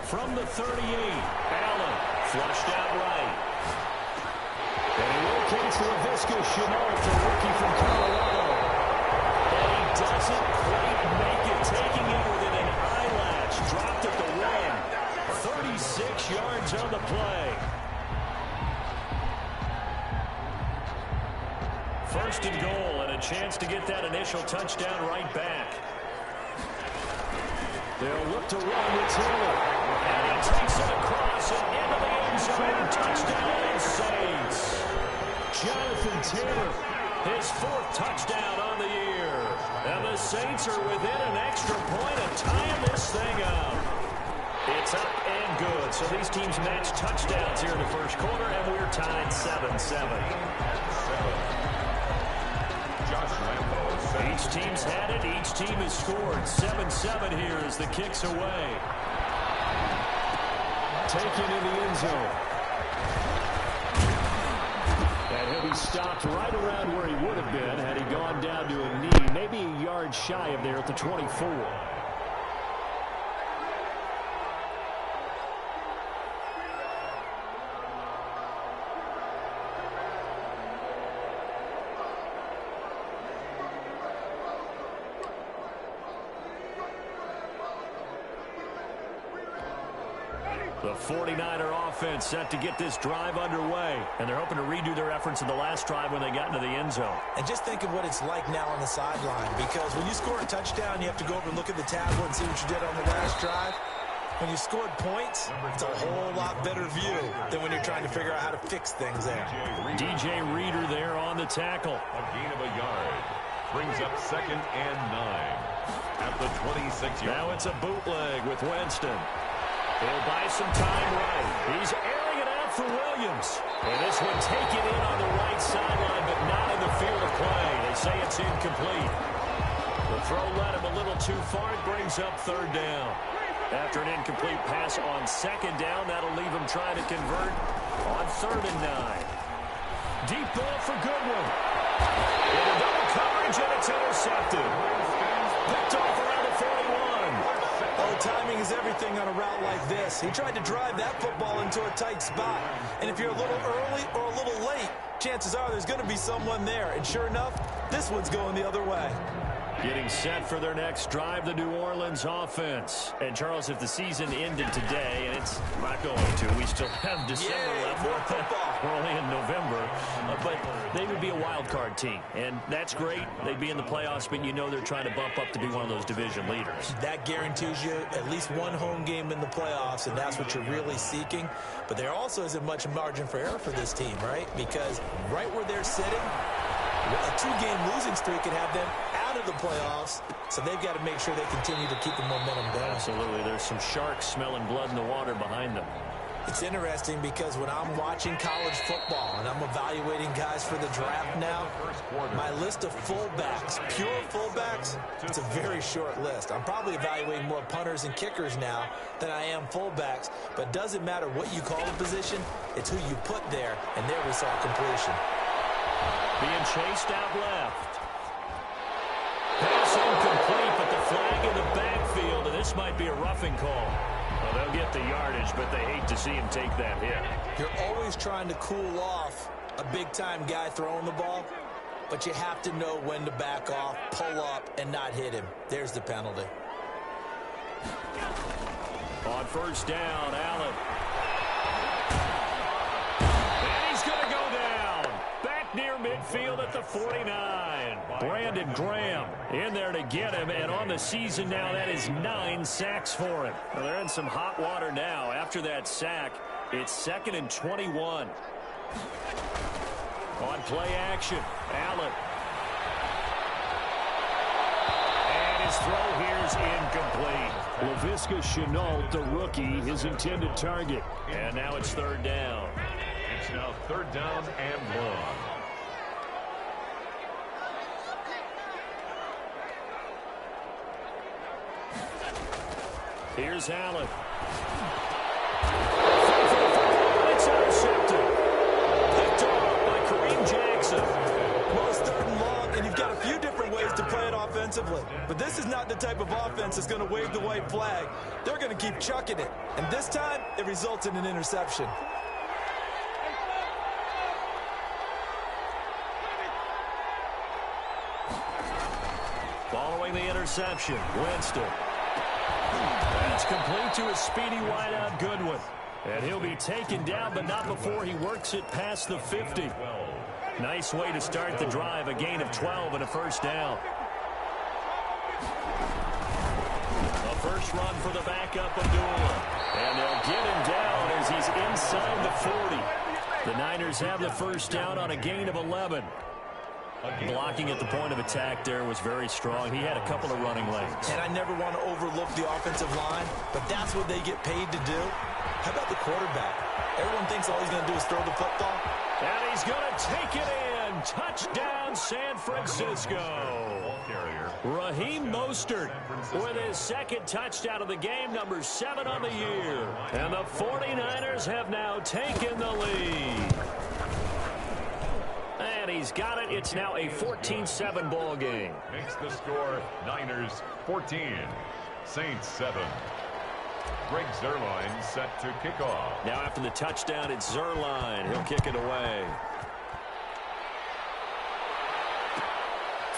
From the 38, Allen flushed out right. And he locates LaVisca Chenault, the rookie from Colorado. And he doesn't quite make it, taking it within an eyelash. Dropped at the 1. 36 yards on the play. 1st and goal, and a chance to get that initial touchdown right back. They'll look to run with Taylor. And he takes it across and into the end zone. Touchdown, Saints. Jonathan Taylor, his 4th touchdown on the year. And the Saints are within an extra point of tying this thing up. It's up and good. So these teams match touchdowns here in the first quarter, and we're tied 7-7. Each team's had it. Each team has scored. 7-7 here as the kick's away. Taken in the end zone. And he'll be stopped right around where he would have been had he gone down to a knee, maybe a yard shy of there at the 24. The 49er offense set to get this drive underway. And they're hoping to redo their efforts in the last drive when they got into the end zone. And just think of what it's like now on the sideline. Because when you score a touchdown, you have to go over and look at the tablet and see what you did on the last drive. When you scored points, it's a whole lot better view than when you're trying to figure out how to fix things there. DJ Reader there on the tackle. A gain of a yard. Brings up 2nd and 9 at the 26-yard. Now it's a bootleg with Winston. He'll buy some time right. He's airing it out for Williams. And this one taken in on the right sideline, but not in the field of play. They say it's incomplete. The throw led him a little too far. It brings up 3rd down. After an incomplete pass on 2nd down, that'll leave him trying to convert on 3rd and 9. Deep ball for Goodwin. With a double coverage, and it's intercepted. Picked off around the 41. Oh, timing is everything on a route like this. He tried to drive that football into a tight spot. And if you're a little early or a little late, chances are there's going to be someone there. And sure enough, this one's going the other way. Getting set for their next drive, the New Orleans offense. And, Charles, if the season ended today, and it's not going to, we still have December left. We're only in November. But they would be a wild card team. And that's great. They'd be in the playoffs, but you know they're trying to bump up to be one of those division leaders. That guarantees you at least one home game in the playoffs, and that's what you're really seeking. But there also isn't much margin for error for this team, right? Because right where they're sitting, a 2-game losing streak could have them out of the playoffs, so they've got to make sure they continue to keep the momentum going. Absolutely. There's some sharks smelling blood in the water behind them. It's interesting because when I'm watching college football and I'm evaluating guys for the draft now, my list of fullbacks, pure fullbacks, it's a very short list. I'm probably evaluating more punters and kickers now than I am fullbacks, but it doesn't matter what you call the position, it's who you put there, and there we saw completion. Being chased out left. Pass incomplete, but the flag in the backfield, and this might be a roughing call. Well, they'll get the yardage, but they hate to see him take that hit. You're always trying to cool off a big-time guy throwing the ball. but you have to know when to back off, pull up, and not hit him. There's the penalty. On first down, Allen. And he's going to go down. Back near midfield at the 49. Brandon Graham in there to get him. And on the season now, that is 9 sacks for him. Well, they're in some hot water now. After that sack, it's 2nd and 21. On play action, Allen. And his throw here is incomplete. Laviska Shenault, the rookie, his intended target. And now it's 3rd down. It's now 3rd down and long. Here's Allen. It's intercepted. Picked off by Kareem Jackson. Well, it's 3rd and long, and you've got a few different ways to play it offensively. But this is not the type of offense that's going to wave the white flag. They're going to keep chucking it. And this time, it results in an interception. Following the interception, Winston. That's complete to his speedy wideout, Goodwin. And he'll be taken down, but not before he works it past the 50. Nice way to start the drive, a gain of 12 and a 1st down. A first run for the backup, Abdullah. And they'll get him down as he's inside the 40. The Niners have the 1st down on a gain of 11. Blocking at the point of attack there was very strong. He had a couple of running lanes. And I never want to overlook the offensive line, but that's what they get paid to do. How about the quarterback? Everyone thinks all he's going to do is throw the football. And he's going to take it in. Touchdown, San Francisco. Raheem Mostert with his 2nd touchdown of the game, number 7 on the year. And the 49ers have now taken the lead. And he's got it. It's now a 14-7 ball game. Makes the score Niners 14, Saints 7. Greg Zuerlein set to kick off. Now after the touchdown, it's Zuerlein. He'll kick it away.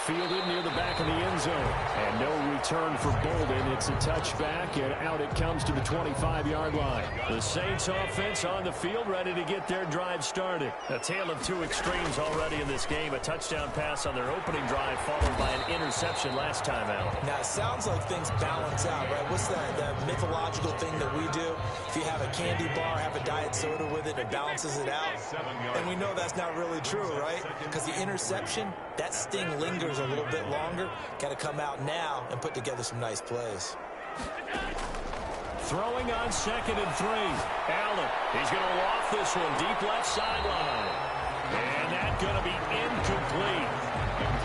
Fielded near the back of the end zone. And no return for Bolden. It's a touchback, and out it comes to the 25-yard line. The Saints offense on the field, ready to get their drive started. A tale of 2 extremes already in this game. A touchdown pass on their opening drive, followed by an interception last time out. Now, it sounds like things balance out, right? What's that mythological thing that we do? If you have a candy bar, have a diet soda with it, it balances it out. And we know that's not really true, right? Because the interception, that sting lingers a little bit longer. Got to come out now and put together some nice plays. Throwing on 2nd and 3. Allen, he's going to loft this one deep left sideline. And that's going to be incomplete.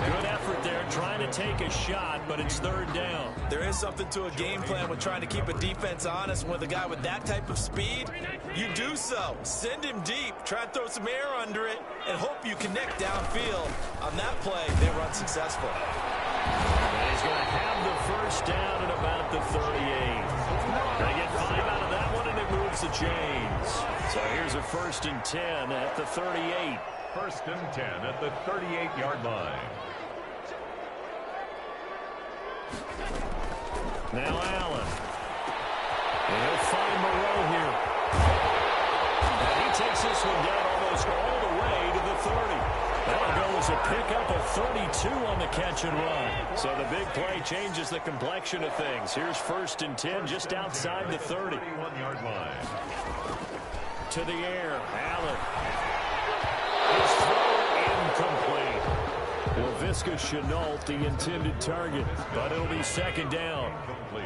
Good effort there, trying to take a shot, but it's 3rd down. There is something to a game plan with trying to keep a defense honest. With a guy with that type of speed, you do so. Send him deep, try to throw some air under it, and hope you connect downfield. On that play, they run successful. And he's going to have the 1st down at about the 38. They get 5 out of that one, and it moves the chains. So here's a 1st and 10 at the 38. 1st and 10 at the 38-yard line. Now Allen. And he'll find Moreau here. And he takes this one down almost all the way to the 30. That'll go as a pickup of 32 on the catch and run. So the big play changes the complexion of things. Here's 1st and 10 just outside the 30. 31-yard line. To the air, Allen. His throw incomplete. Laviska Shenault, the intended target, but it'll be 2nd down. Complete.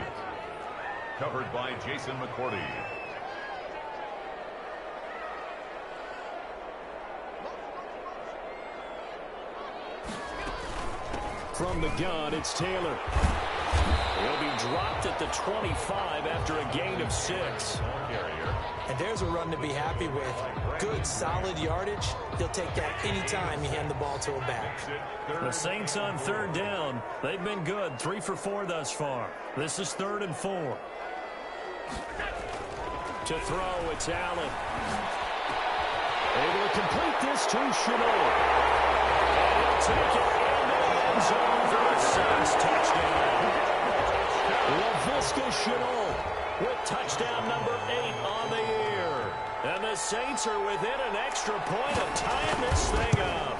Covered by Jason McCourty. From the gun, it's Taylor. He'll be dropped at the 25 after a gain of 6. And there's a run to be happy with. Good, solid yardage. They'll take that any time you hand the ball to a back. The Saints on 3rd down. They've been good. 3 for 4 thus far. This is 3rd and 4. To throw, it's Allen. Able to complete this to Shenault. And he'll take it in the end zone for the Saints touchdown. LaVisca Chenault with touchdown number 8 on the year. And the Saints are within an extra point of tying this thing up.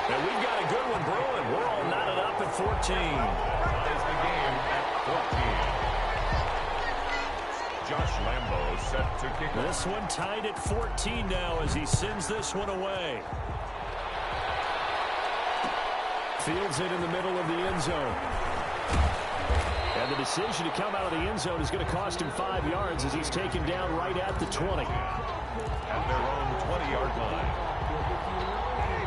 And we've got a good one brewing. We're all knotted up at 14. Ties the game at 14. Josh Lambo set to kick off. This one tied at 14 now as he sends this one away. Fields it in the middle of the end zone. And the decision to come out of the end zone is going to cost him 5 yards as he's taken down right at the 20. At their own 20-yard line.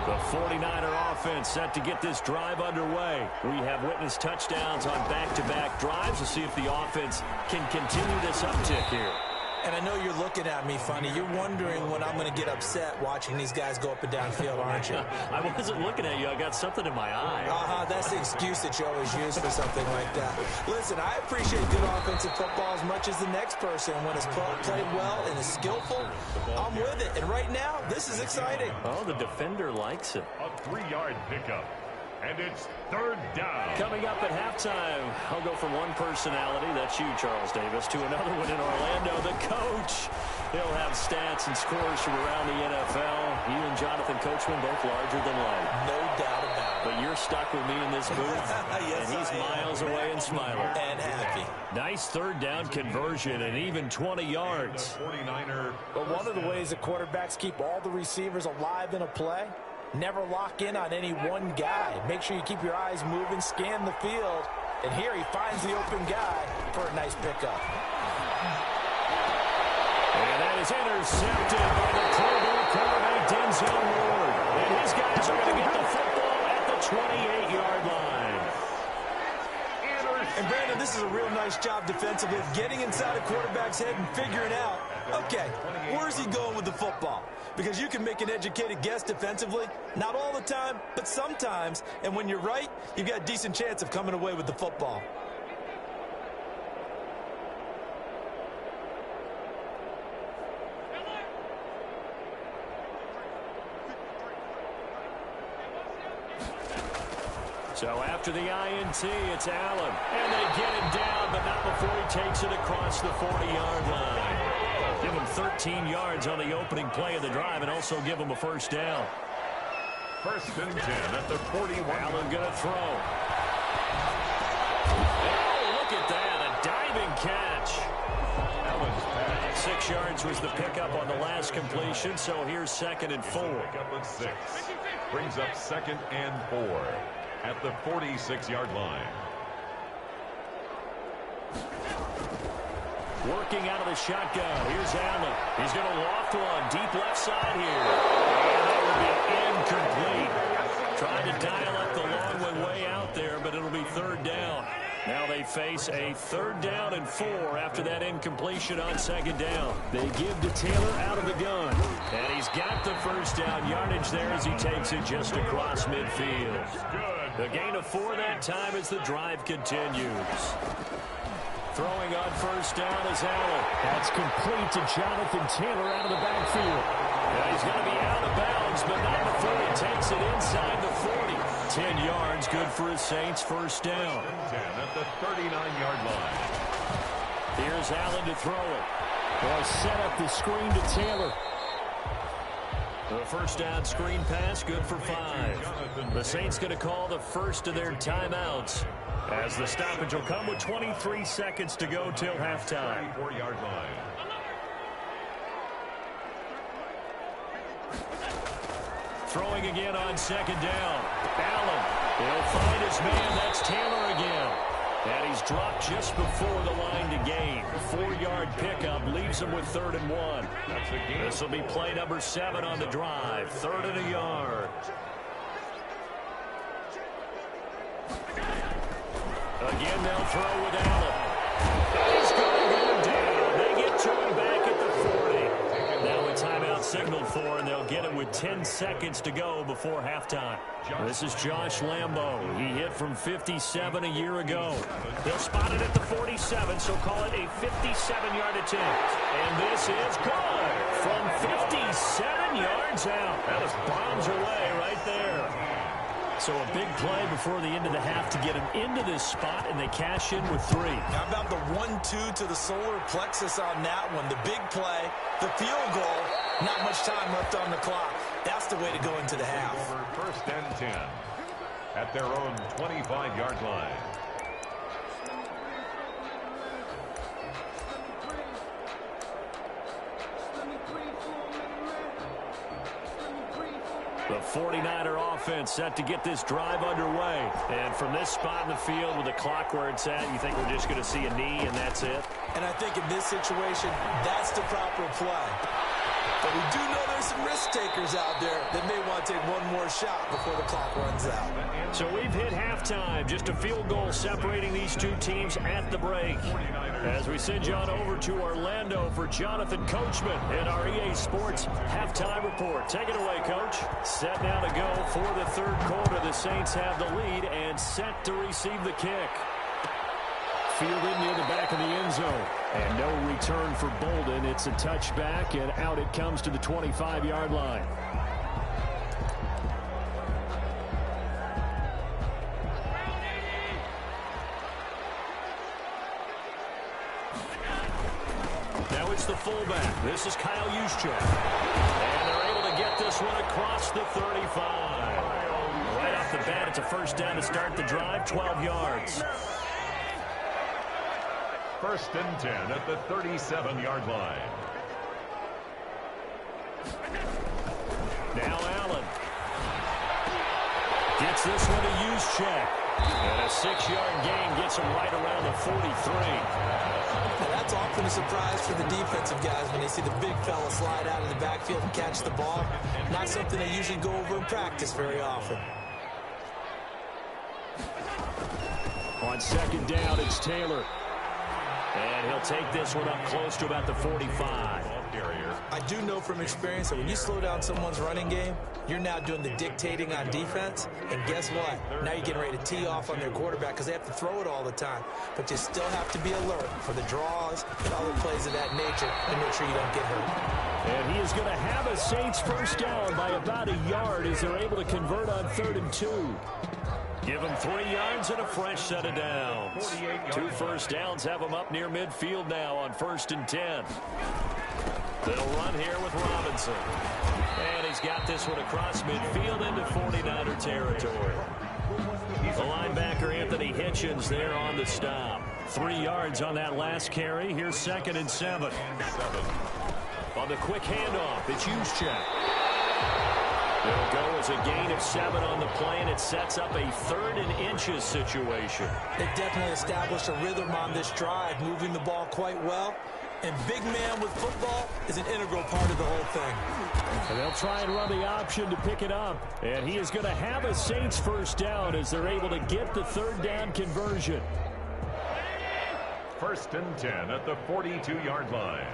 The 49er offense set to get this drive underway. We have witnessed touchdowns on back-to-back drives. We'll see if the offense can continue this uptick here. And I know you're looking at me funny. You're wondering when I'm going to get upset watching these guys go up and down field, aren't you? I wasn't looking at you. I got something in my eye. That's the excuse that you always use for something like that. Listen, I appreciate good offensive football as much as the next person. When it's played well and is skillful, I'm with it. And right now, this is exciting. Oh, the defender likes it. A 3-yard pickup. And it's 3rd down. Coming up at halftime, I'll go from one personality, that's you, Charles Davis, to another one in Orlando, the coach. He'll have stats and scores from around the NFL. You and Jonathan Coachman both larger than life. No doubt about it. But you're stuck with me in this booth, yes, and he's miles away and smiling. And happy. Nice 3rd down conversion and even 20 yards. 49er. But one of the ways that quarterbacks keep all the receivers alive in a play, never lock in on any one guy. Make sure you keep your eyes moving, scan the field. And here he finds the open guy for a nice pickup. And that is intercepted by the Pro Bowl quarterback, Denzel Ward. And his guys are going to get the football at the 28-yard line. And Brandon, this is a real nice job defensively of getting inside a quarterback's head and figuring out, okay, where's he going with the football? Because you can make an educated guess defensively, not all the time, but sometimes. And when you're right, you've got a decent chance of coming away with the football. So after the INT, it's Allen. And they get him down, but not before he takes it across the 40-yard line. Give him 13 yards on the opening play of the drive and also give him a 1st down. 1st and 10 at the 41. Allen going to throw. Oh, look at that, a diving catch. Allen's pass. 6 yards was the pickup on the last completion, so here's 2nd and 4. Pickup of 6. Brings up 2nd and 4 at the 46-yard line. Working out of the shotgun. Here's Allen. He's going to loft one deep left side here. And that will be incomplete. Trying to dial up the long one way out there, but it'll be 3rd down. Now they face a 3rd down and 4 after that incompletion on 2nd down. They give to Taylor out of the gun. And he's got the 1st down yardage there as he takes it just across midfield. A gain of 4 that time as the drive continues. Throwing on 1st down is Allen. That's complete to Jonathan Taylor out of the backfield. Now he's going to be out of bounds, but not before he takes it inside the 40. 10 yards, good for his Saints, 1st down. 10 at the 39-yard line. Here's Allen to throw it. They'll set up the screen to Taylor. The 1st down screen pass, good for 5. The Saints going to call the first of their timeouts, as the stoppage will come with 23 seconds to go till halftime. 34-yard line. Throwing again on 2nd down. Allen, he'll find his man. That's Taylor again. And he's dropped just before the line to gain. 4-yard pickup leaves him with 3rd and 1. This will be play number 7 on the drive. 3rd and a yard. Again, they'll throw with Allen. He's going to go down. They get to him back at the 40. Now a timeout signaled for, and they'll get it with 10 seconds to go before halftime. This is Josh Lambo. He hit from 57 a year ago. They'll spot it at the 47, so call it a 57-yard attempt. And this is good from 57 yards out. That was bombs away right there. So a big play before the end of the half to get them into this spot, and they cash in with 3. How about the 1-2 to the solar plexus on that one? The big play, the field goal, not much time left on the clock. That's the way to go into the half. Over 1st and 10 at their own 25-yard line. The 49er offense set to get this drive underway. And from this spot in the field with the clock where it's at, you think we're just going to see a knee and that's it? And I think in this situation, that's the proper play. But we do know there's some risk takers out there that may want to take one more shot before the clock runs out. So we've hit halftime. Just a field goal separating these two teams at the break. As we send you on over to Orlando for Jonathan Coachman in our EA Sports halftime report. Take it away, Coach. Set now to go for the third quarter. The Saints have the lead and set to receive the kick. Fielded near the back of the end zone. And no return for Bolden. It's a touchback, and out it comes to the 25-yard line. Now it's the fullback. This is Kyle Juszczyk. And they're able to get this one across the 35. Right off the bat, it's a first down to start the drive, 12 yards. 1st and 10 at the 37-yard line. Now Allen. Gets this one to Juszczyk. And a 6-yard gain gets him right around the 43. Well, that's often a surprise for the defensive guys when they see the big fella slide out of the backfield and catch the ball. Not something they usually go over in practice very often. On 2nd down, it's Taylor. And he'll take this one up close to about the 45. I do know from experience that when you slow down someone's running game, you're now doing the dictating on defense. And guess what? Now you're getting ready to tee off on their quarterback because they have to throw it all the time. But you still have to be alert for the draws and other plays of that nature and make sure you don't get hurt. And he is going to have a Saints first down by about a yard as they're able to convert on 3rd and 2. Give them 3 yards and a fresh set of downs. 2 first downs have them up near midfield now on 1st and 10. They'll run here with Robinson. And he's got this one across midfield into 49er territory. The linebacker Anthony Hitchens there on the stop. 3 yards on that last carry. Here's 2nd and 7. On the quick handoff, it's Juszczyk. It'll go as a gain of 7 on the play, and it sets up a 3rd and inches situation. They definitely established a rhythm on this drive, moving the ball quite well. And big man with football is an integral part of the whole thing. And they'll try and run the option to pick it up. And he is going to have a Saints first down as they're able to get the 3rd down conversion. 1st and 10 at the 42-yard line.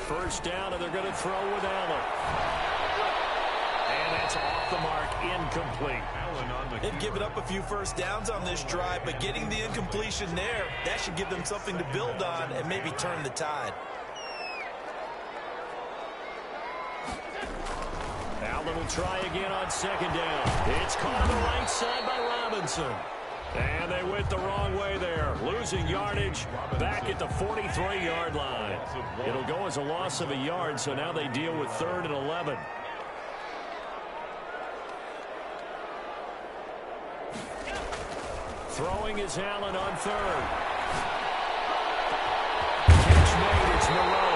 First down, and they're going to throw with Allen. And that's off the mark, incomplete. They've given up a few first downs on this drive, but getting the incompletion there, that should give them something to build on and maybe turn the tide. Allen will try again on 2nd down. It's caught on the right side by Robinson. And they went the wrong way there, losing yardage back at the 43-yard line. It'll go as a loss of a yard, so now they deal with 3rd and 11. Throwing is Allen on 3rd. Catch made, it's Moreau.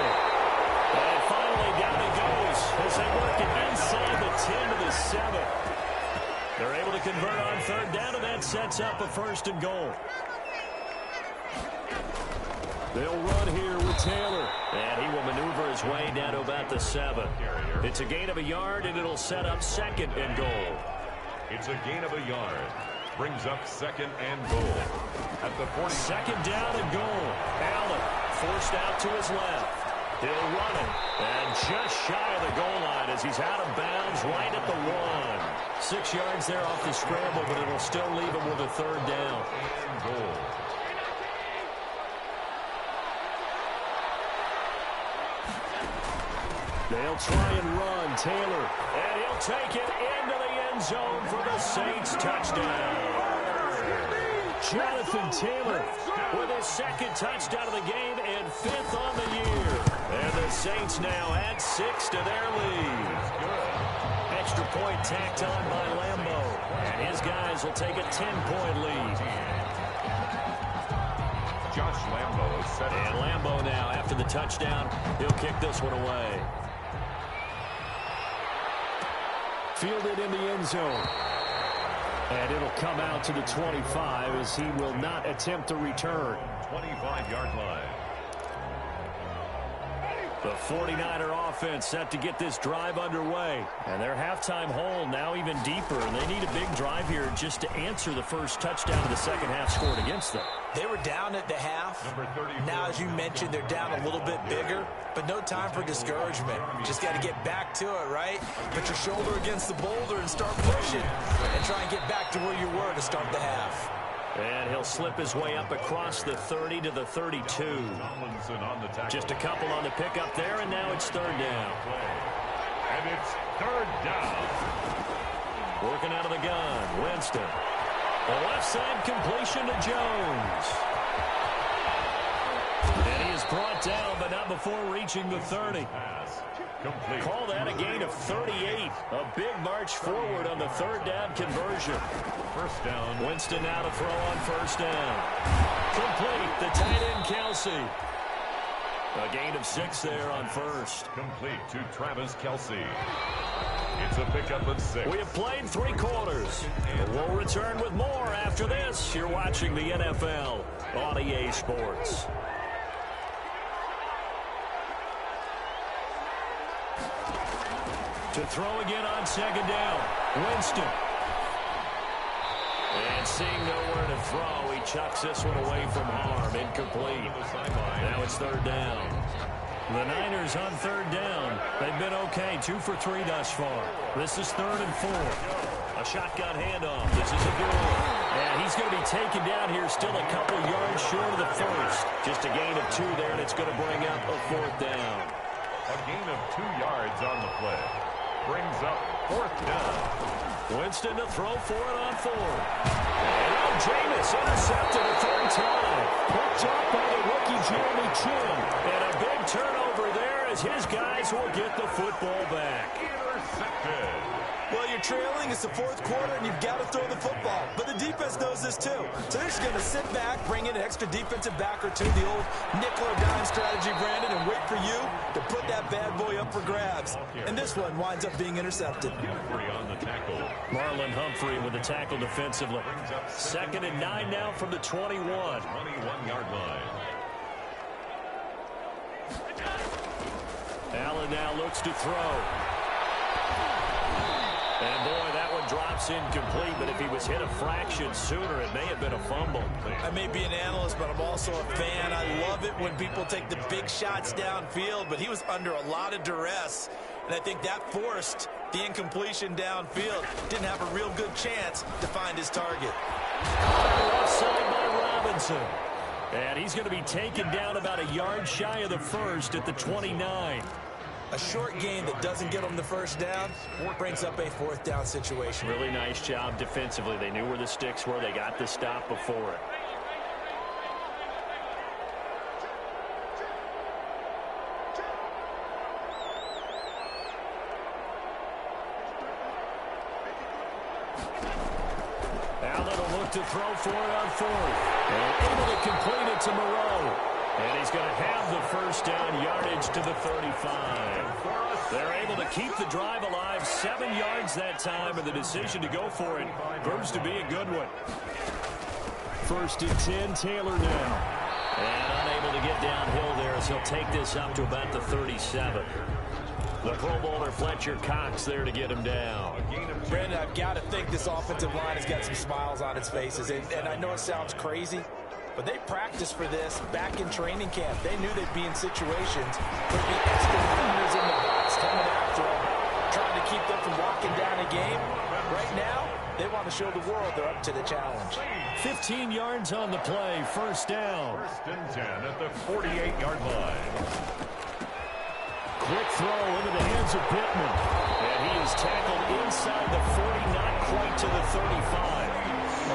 And finally down he goes as they work it inside the 10 to the 7. They're able to convert on 3rd down, and that sets up a 1st and goal. They'll run here with Taylor. And he will maneuver his way down to about the 7. It's a gain of a yard, and it'll set up 2nd and goal. It's a gain of a yard. Brings up 2nd and goal. At the 40. 2nd down and goal. Allen forced out to his left. He'll run it, and just shy of the goal line as he's out of bounds right at the 1. 6 yards there off the scramble, but it'll still leave him with a third down. Goal. They'll try and run Taylor, and he'll take it into the end zone for the Saints touchdown. Jonathan Taylor with his second touchdown of the game and 5th on the year. And the Saints now add 6 to their lead. Extra point tacked on by Lambo, and his guys will take a 10-point lead. Josh Lambo is set. And Lambo now, after the touchdown, he'll kick this one away. Fielded in the end zone. And it'll come out to the 25 as he will not attempt to return. 25-yard line. The 49er offense set to get this drive underway. And their halftime hole now even deeper. And they need a big drive here just to answer the first touchdown of the second half scored against them. They were down at the half. Now, as you mentioned, they're down a little bit bigger, but no time for discouragement. Just got to get back to it, right? Put your shoulder against the boulder and start pushing and try and get back to where you were to start the half. And he'll slip his way up across the 30 to the 32. Just a couple on the pickup there, and now it's third down. And it's third down. Working out of the gun, Winston. The left side completion to Jones. And he is brought down, but not before reaching the 30. Call that a gain of 38. A big march forward on the third down conversion. First down. Winston now to throw on first down. Complete. The tight end, Kelsey. A gain of 6 there on first. Complete to Travis Kelsey. It's a pickup of 6. We have played 3 quarters. We'll return with more after this. You're watching the NFL on EA Sports. To throw again on second down. Winston. And seeing nowhere to throw, he chucks this one away from harm. Incomplete. Now it's third down. The Niners on third down. They've been okay. 2 for 3 thus far. This is 3rd and 4. A shotgun handoff. This is a good one. And he's going to be taken down here still a couple yards short of the first. Just a gain of 2 there, and it's going to bring up a 4th down. A gain of 2 yards on the play. Brings up 4th down. Winston to throw for it on 4. And Jameis intercepted a 3rd time. Picked up by the rookie Jeremy Chin. And a big turnover there as his guys will get the football back. Intercepted. Well, you're trailing. It's the 4th quarter, and you've got to throw the football. But the defense knows this, too. So they're just going to sit back, bring in an extra defensive back or two, the old nickel or dime strategy, Brandon, and wait for you to put that bad boy up for grabs. And this one winds up being intercepted. Humphrey on the tackle. Marlon Humphrey with the tackle defensively. 2nd and 9 now from the 21. 21-yard line. Allen now looks to throw. And, boy, that one drops incomplete, but if he was hit a fraction sooner, it may have been a fumble. I may be an analyst, but I'm also a fan. I love it when people take the big shots downfield, but he was under a lot of duress, and I think that forced the incompletion downfield. Didn't have a real good chance to find his target. Left side by Robinson. And he's going to be taken down about a yard shy of the first at the 29. A short gain that doesn't get them the first down brings up a 4th down situation. Really nice job defensively. They knew where the sticks were. They got the stop before it. Allen will look to throw for it on 4th. And able to complete it to Moreau. And he's going to have the first down, yardage to the 35. They're able to keep the drive alive, 7 yards that time, and the decision to go for it proves to be a good one. 1st and 10, Taylor now. And unable to get downhill there as he'll take this up to about the 37. The Pro Bowler Fletcher Cox there to get him down. Brandon, I've got to think this offensive line has got some smiles on its faces. And I know it sounds crazy, but they practiced for this back in training camp. They knew they'd be in situations where there'd be extra defenders in the box coming after them, trying to keep them from locking down a game. Right now, they want to show the world they're up to the challenge. 15 yards on the play, first down. First and 10 at the 48-yard line. Quick throw into the hands of Pittman. And he is tackled inside the 40, not quite to the 35.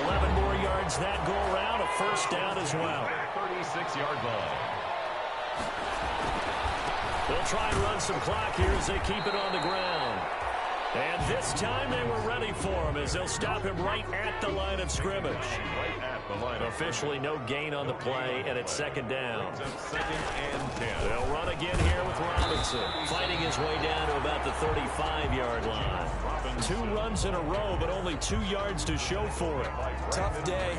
11 more yards that go around, a first down as well. 36-yard line. They'll try and run some clock here as they keep it on the ground. And this time they were ready for him as they'll stop him right at the line of scrimmage. Right at the line. Officially no gain on the play, and it's second down. Second and 10. They'll run again here with Robinson, fighting his way down to about the 35-yard line. 2 runs in a row, but only 2 yards to show for it. Tough day,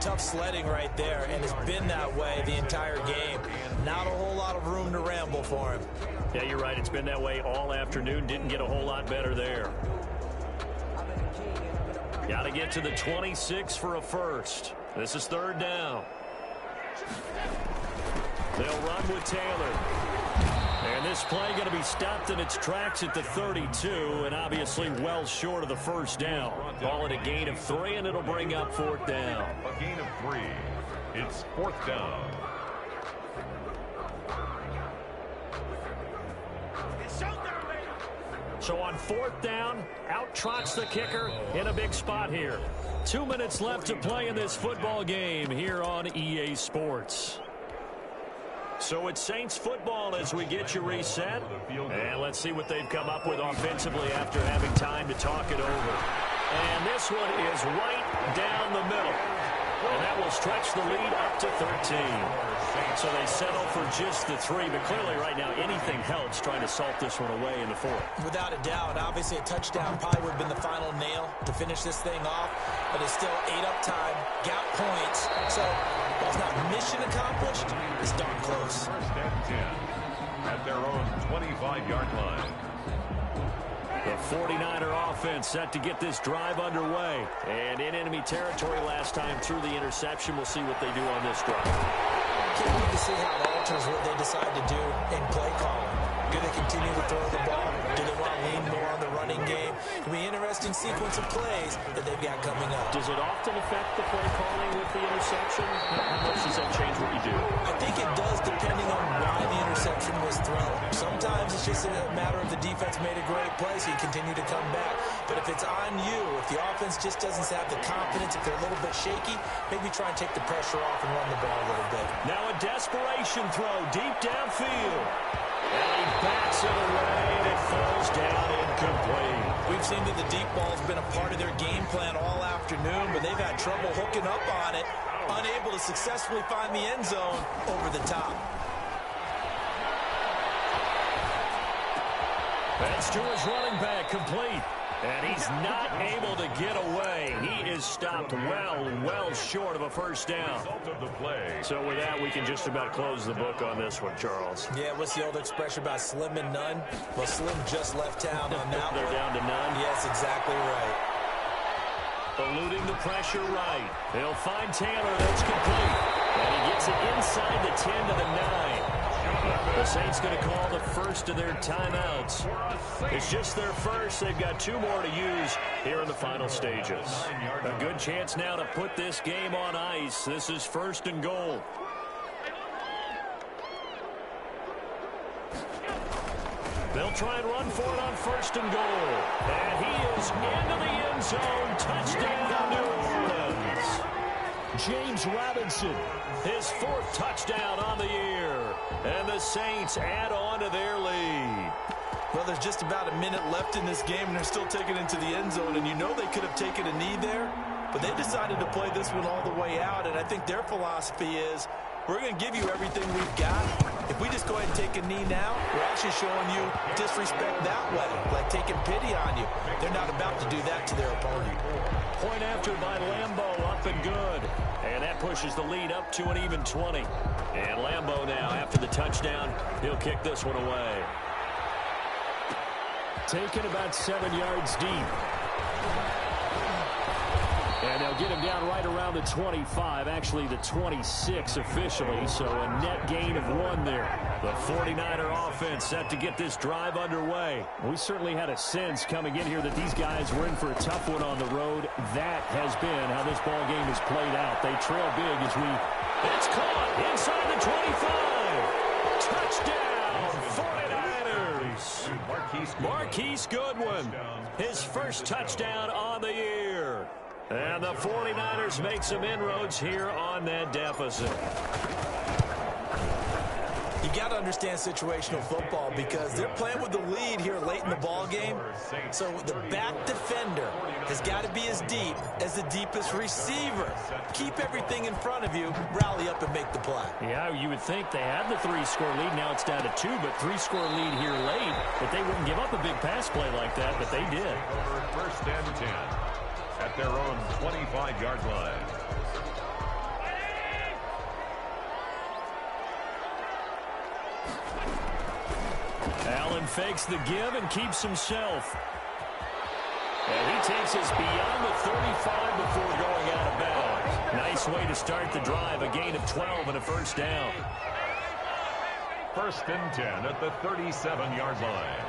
tough sledding right there, and it's been that way the entire game. Not a whole lot of room to ramble for him. Yeah, you're right. It's been that way all afternoon. Didn't get a whole lot better there. Got to get to the 26 for a first. This is third down. They'll run with Taylor. And this play going to be stopped in its tracks at the 32, and obviously well short of the first down. Ball at a gain of 3, and it'll bring up fourth down. A gain of 3. It's fourth down. So on fourth down, out trots the kicker in a big spot here. 2 minutes left to play in this football game here on EA Sports. So it's Saints football as we get you reset. And let's see what they've come up with offensively after having time to talk it over. And this one is right down the middle. And that will stretch the lead up to 13. So they settle for just the 3, but clearly right now anything helps trying to salt this one away in the fourth. Without a doubt, obviously a touchdown probably would have been the final nail to finish this thing off, but it's still 8 up time, got points, so while it's not mission accomplished, it's darn close. First and 10 at their own 25-yard line. The 49er offense set to get this drive underway. And in enemy territory last time through the interception. We'll see what they do on this drive. Can't wait to see how it alters what they decide to do in play calling. Do they continue to throw the ball? Do they want to lean more on the running game? It'll be an interesting sequence of plays that they've got coming up. Does it often affect the play calling with the interception? How much does that change what you do? I think it does depending on why the interception was thrown. Sometimes it's just a matter of the defense made a great play, so you continue to come back. But if it's on you, if the offense just doesn't have the confidence, if they're a little bit shaky, maybe try and take the pressure off and run the ball a little bit. Now a desperation throw deep downfield. And he bats it away, and it falls down incomplete. We've seen that the deep ball's been a part of their game plan all afternoon, but they've had trouble hooking up on it, unable to successfully find the end zone over the top. That's to his running back, complete. And he's not able to get away. He is stopped well short of a first down. So with that, we can just about close the book on this one, Charles. Yeah, what's the old expression about slim and none? Well, Slim just left town on that They're one. down to none? Yes, exactly right. Eluding the pressure right. He'll find Taylor. That's complete. And he gets it inside the 10 to the 9. The Saints going to call the first of their timeouts. It's just their first. They've got 2 more to use here in the final stages. A good chance now to put this game on ice. This is first and goal. They'll try and run for it on first and goal. And he is into the end zone. Touchdown, New Orleans. James Robinson, his 4th touchdown on the year. And the Saints add on to their lead. Well, there's just about a minute left in this game, and they're still taking it into the end zone. And you know they could have taken a knee there, but they decided to play this one all the way out. And I think their philosophy is, we're going to give you everything we've got. If we just go ahead and take a knee now, we're actually showing you disrespect that way, like taking pity on you. They're not about to do that to their opponent. Point after by Lambeau, up and good. And that pushes the lead up to an even 20. And Lambeau now, after the touchdown, he'll kick this one away. Taken about 7 yards deep. And they'll get him down right around the 25, actually the 26 officially, so a net gain of 1 there. The 49er offense set to get this drive underway. We certainly had a sense coming in here that these guys were in for a tough one on the road. That has been how this ball game has played out. They trail big as we... It's caught inside the 25. Touchdown, 49ers. Marquise Goodwin, his first touchdown on the year. And the 49ers make some inroads here on that deficit. You got to understand situational football because they're playing with the lead here late in the ball game. So the back defender has got to be as deep as the deepest receiver. Keep everything in front of you, rally up and make the play. Yeah, you would think they had the 3-score lead. Now it's down to 2, but 3-score lead here late. But they wouldn't give up a big pass play like that, but they did. First and 10 at their own 25-yard line. Allen fakes the give and keeps himself. And he takes us beyond the 35 before going out of bounds. Nice way to start the drive. A gain of 12 and a first down. First and 10 at the 37-yard line.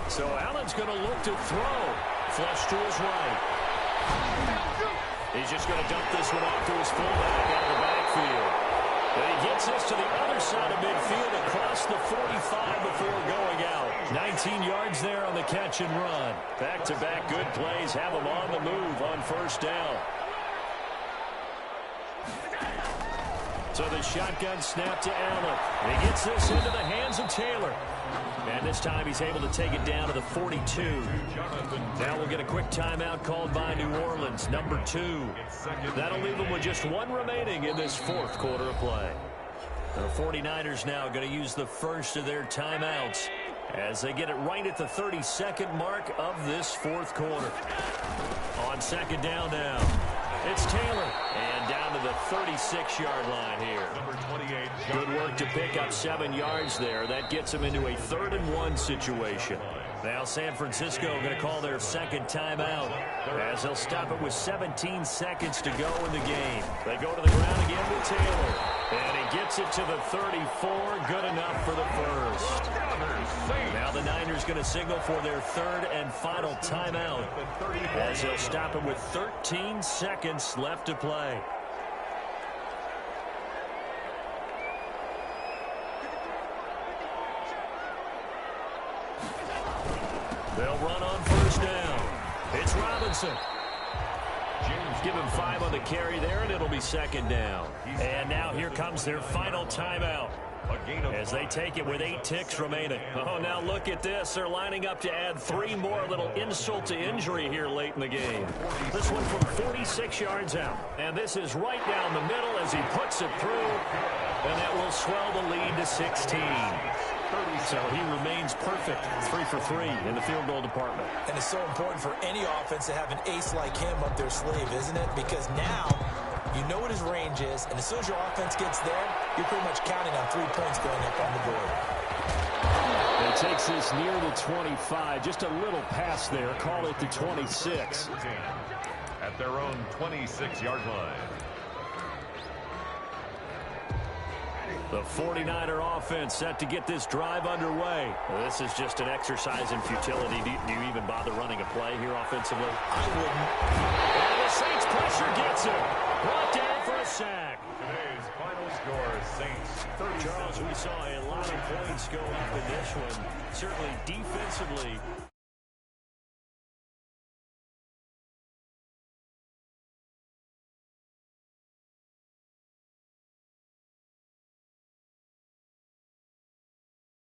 So Allen's going to look to throw. Flush to his right. He's just going to dump this one off to his fullback out of the backfield. And he gets us to the other side of midfield across the 45 before going out. 19 yards there on the catch and run. Back-to-back good plays have him on the move on first down. So the shotgun snap to Allen. And he gets this into the hands of Taylor. And this time he's able to take it down to the 42. Now we'll get a quick timeout called by New Orleans, number 2. That'll leave them with just 1 remaining in this fourth quarter of play. The 49ers now going to use the first of their timeouts as they get it right at the 32nd mark of this fourth quarter. On second down now, it's Taylor. And down to the 36-yard line here. Good work to pick up 7 yards there. That gets him into a 3rd and 1 situation. Now San Francisco going to call their second timeout as they'll stop it with 17 seconds to go in the game. They go to the ground again with Taylor. And he gets it to the 34. Good enough for the first. Now the Niners going to signal for their 3rd and final timeout as they'll stop it with 13 seconds left to play. They'll run on first down. It's Robinson. Give him 5 on the carry there, and it'll be second down. And now here comes their final timeout as they take it with 8 ticks remaining. Oh, now look at this. They're lining up to add 3 more. A little insult to injury here late in the game. This one from 46 yards out. And this is right down the middle as he puts it through. And that will swell the lead to 16. So he remains perfect, 3 for 3 in the field goal department. And it's so important for any offense to have an ace like him up their sleeve, isn't it? Because now you know what his range is, and as soon as your offense gets there, you're pretty much counting on 3 points going up on the board. And it takes this near the 25, just a little pass there. Call it the 26. At their own 26-yard line. The 49er offense set to get this drive underway. Well, this is just an exercise in futility. Do you even bother running a play here offensively? I wouldn't. And the Saints pressure gets him. Brought down for a sack. Today's final score, Saints 30. Charles, we saw a lot of points go up in this one. Certainly defensively.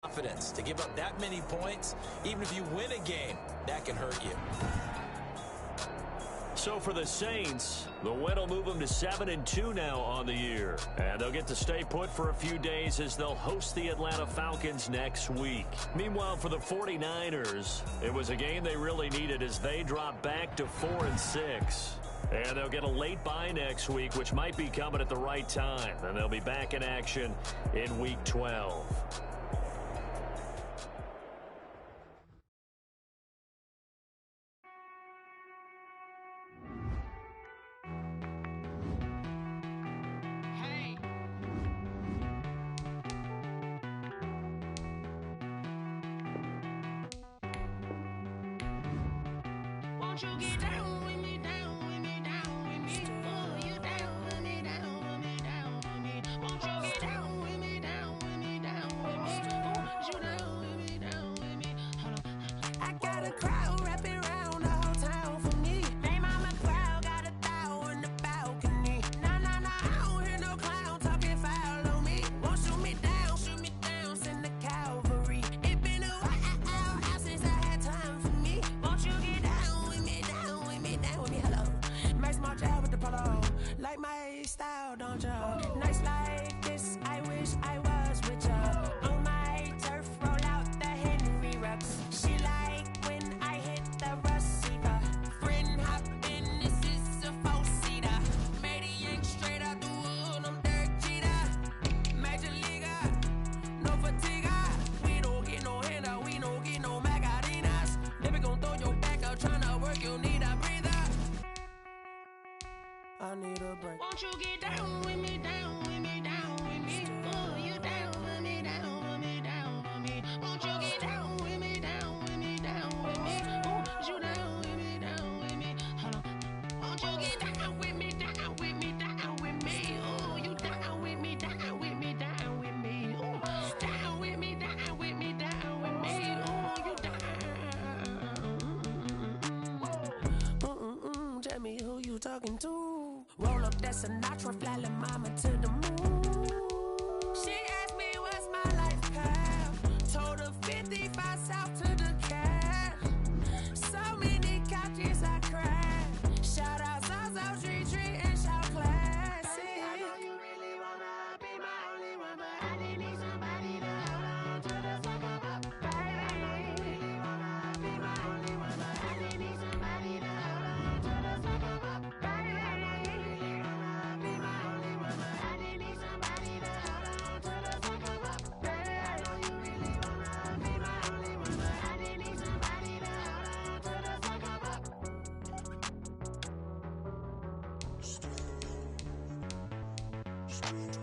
Confidence to give up that many points, even if you win a game, that can hurt you. So for the Saints, the win will move them to 7-2 now on the year. And they'll get to stay put for a few days as they'll host the Atlanta Falcons next week. Meanwhile, for the 49ers, it was a game they really needed as they drop back to 4-6. And they'll get a late bye next week, which might be coming at the right time. And they'll be back in action in Week 12. Won't you get down with me, down with me, down with me? Oh, you down with me, down with me, down with me. Won't you get down with me, down with me, down with me? Oh, you down with me, down with me? Hold on. I got a crowd wrapping around the whole town for me. They mama proud, got a thou on the balcony. Nah, nah, nah, I don't hear no clown talking foul on me. Won't shoot me down, send the cavalry. It been a while since I had time for me. Won't you get down with me, down with me, down with me? Hello. Max March out with the polo. Like my style, don't ya? Nights like this, I wish I was with ya. On my turf, roll out the Henry Rux. She like when I hit the receiver. Friend hop in, this is a four-seater. Made a yank straight out the wood, I'm Derek Jeter. Major leaguer, no fatigue. We don't get no handout, we don't get no Macarinas. Never gon' throw your back out, tryna work, you need a breather. I need a break. Won't you get down with me, down with me, down with me? Oh, you down with me, down with me, down with me? Won't you get down with me, down with me, down with me? Oh, you down with me, down with me? Hold on. Won't you get down with me, down with me, down with me? Oh, you down with me, down with me, down with me? Oh, down with me, down with me, down with me? Oh, you down. Tell me who you talking to. Roll up that Sinatra, fly la mama to the moon. She asked me what's my life path. Told her 55 south to the cat. So many couches I cried. Shout out South Street and shout classic. I know you really wanna be my only one, but I didn't need somebody to hold on to the second up. Baby, I know you really wanna be my only one, but I didn't need somebody to hold on to the second up. Baby, I know you really wanna be my only one, but I didn't need somebody to hold on to the second up. Baby, I know you really wanna be my only one, but I didn't need somebody to hold on to the second up. Street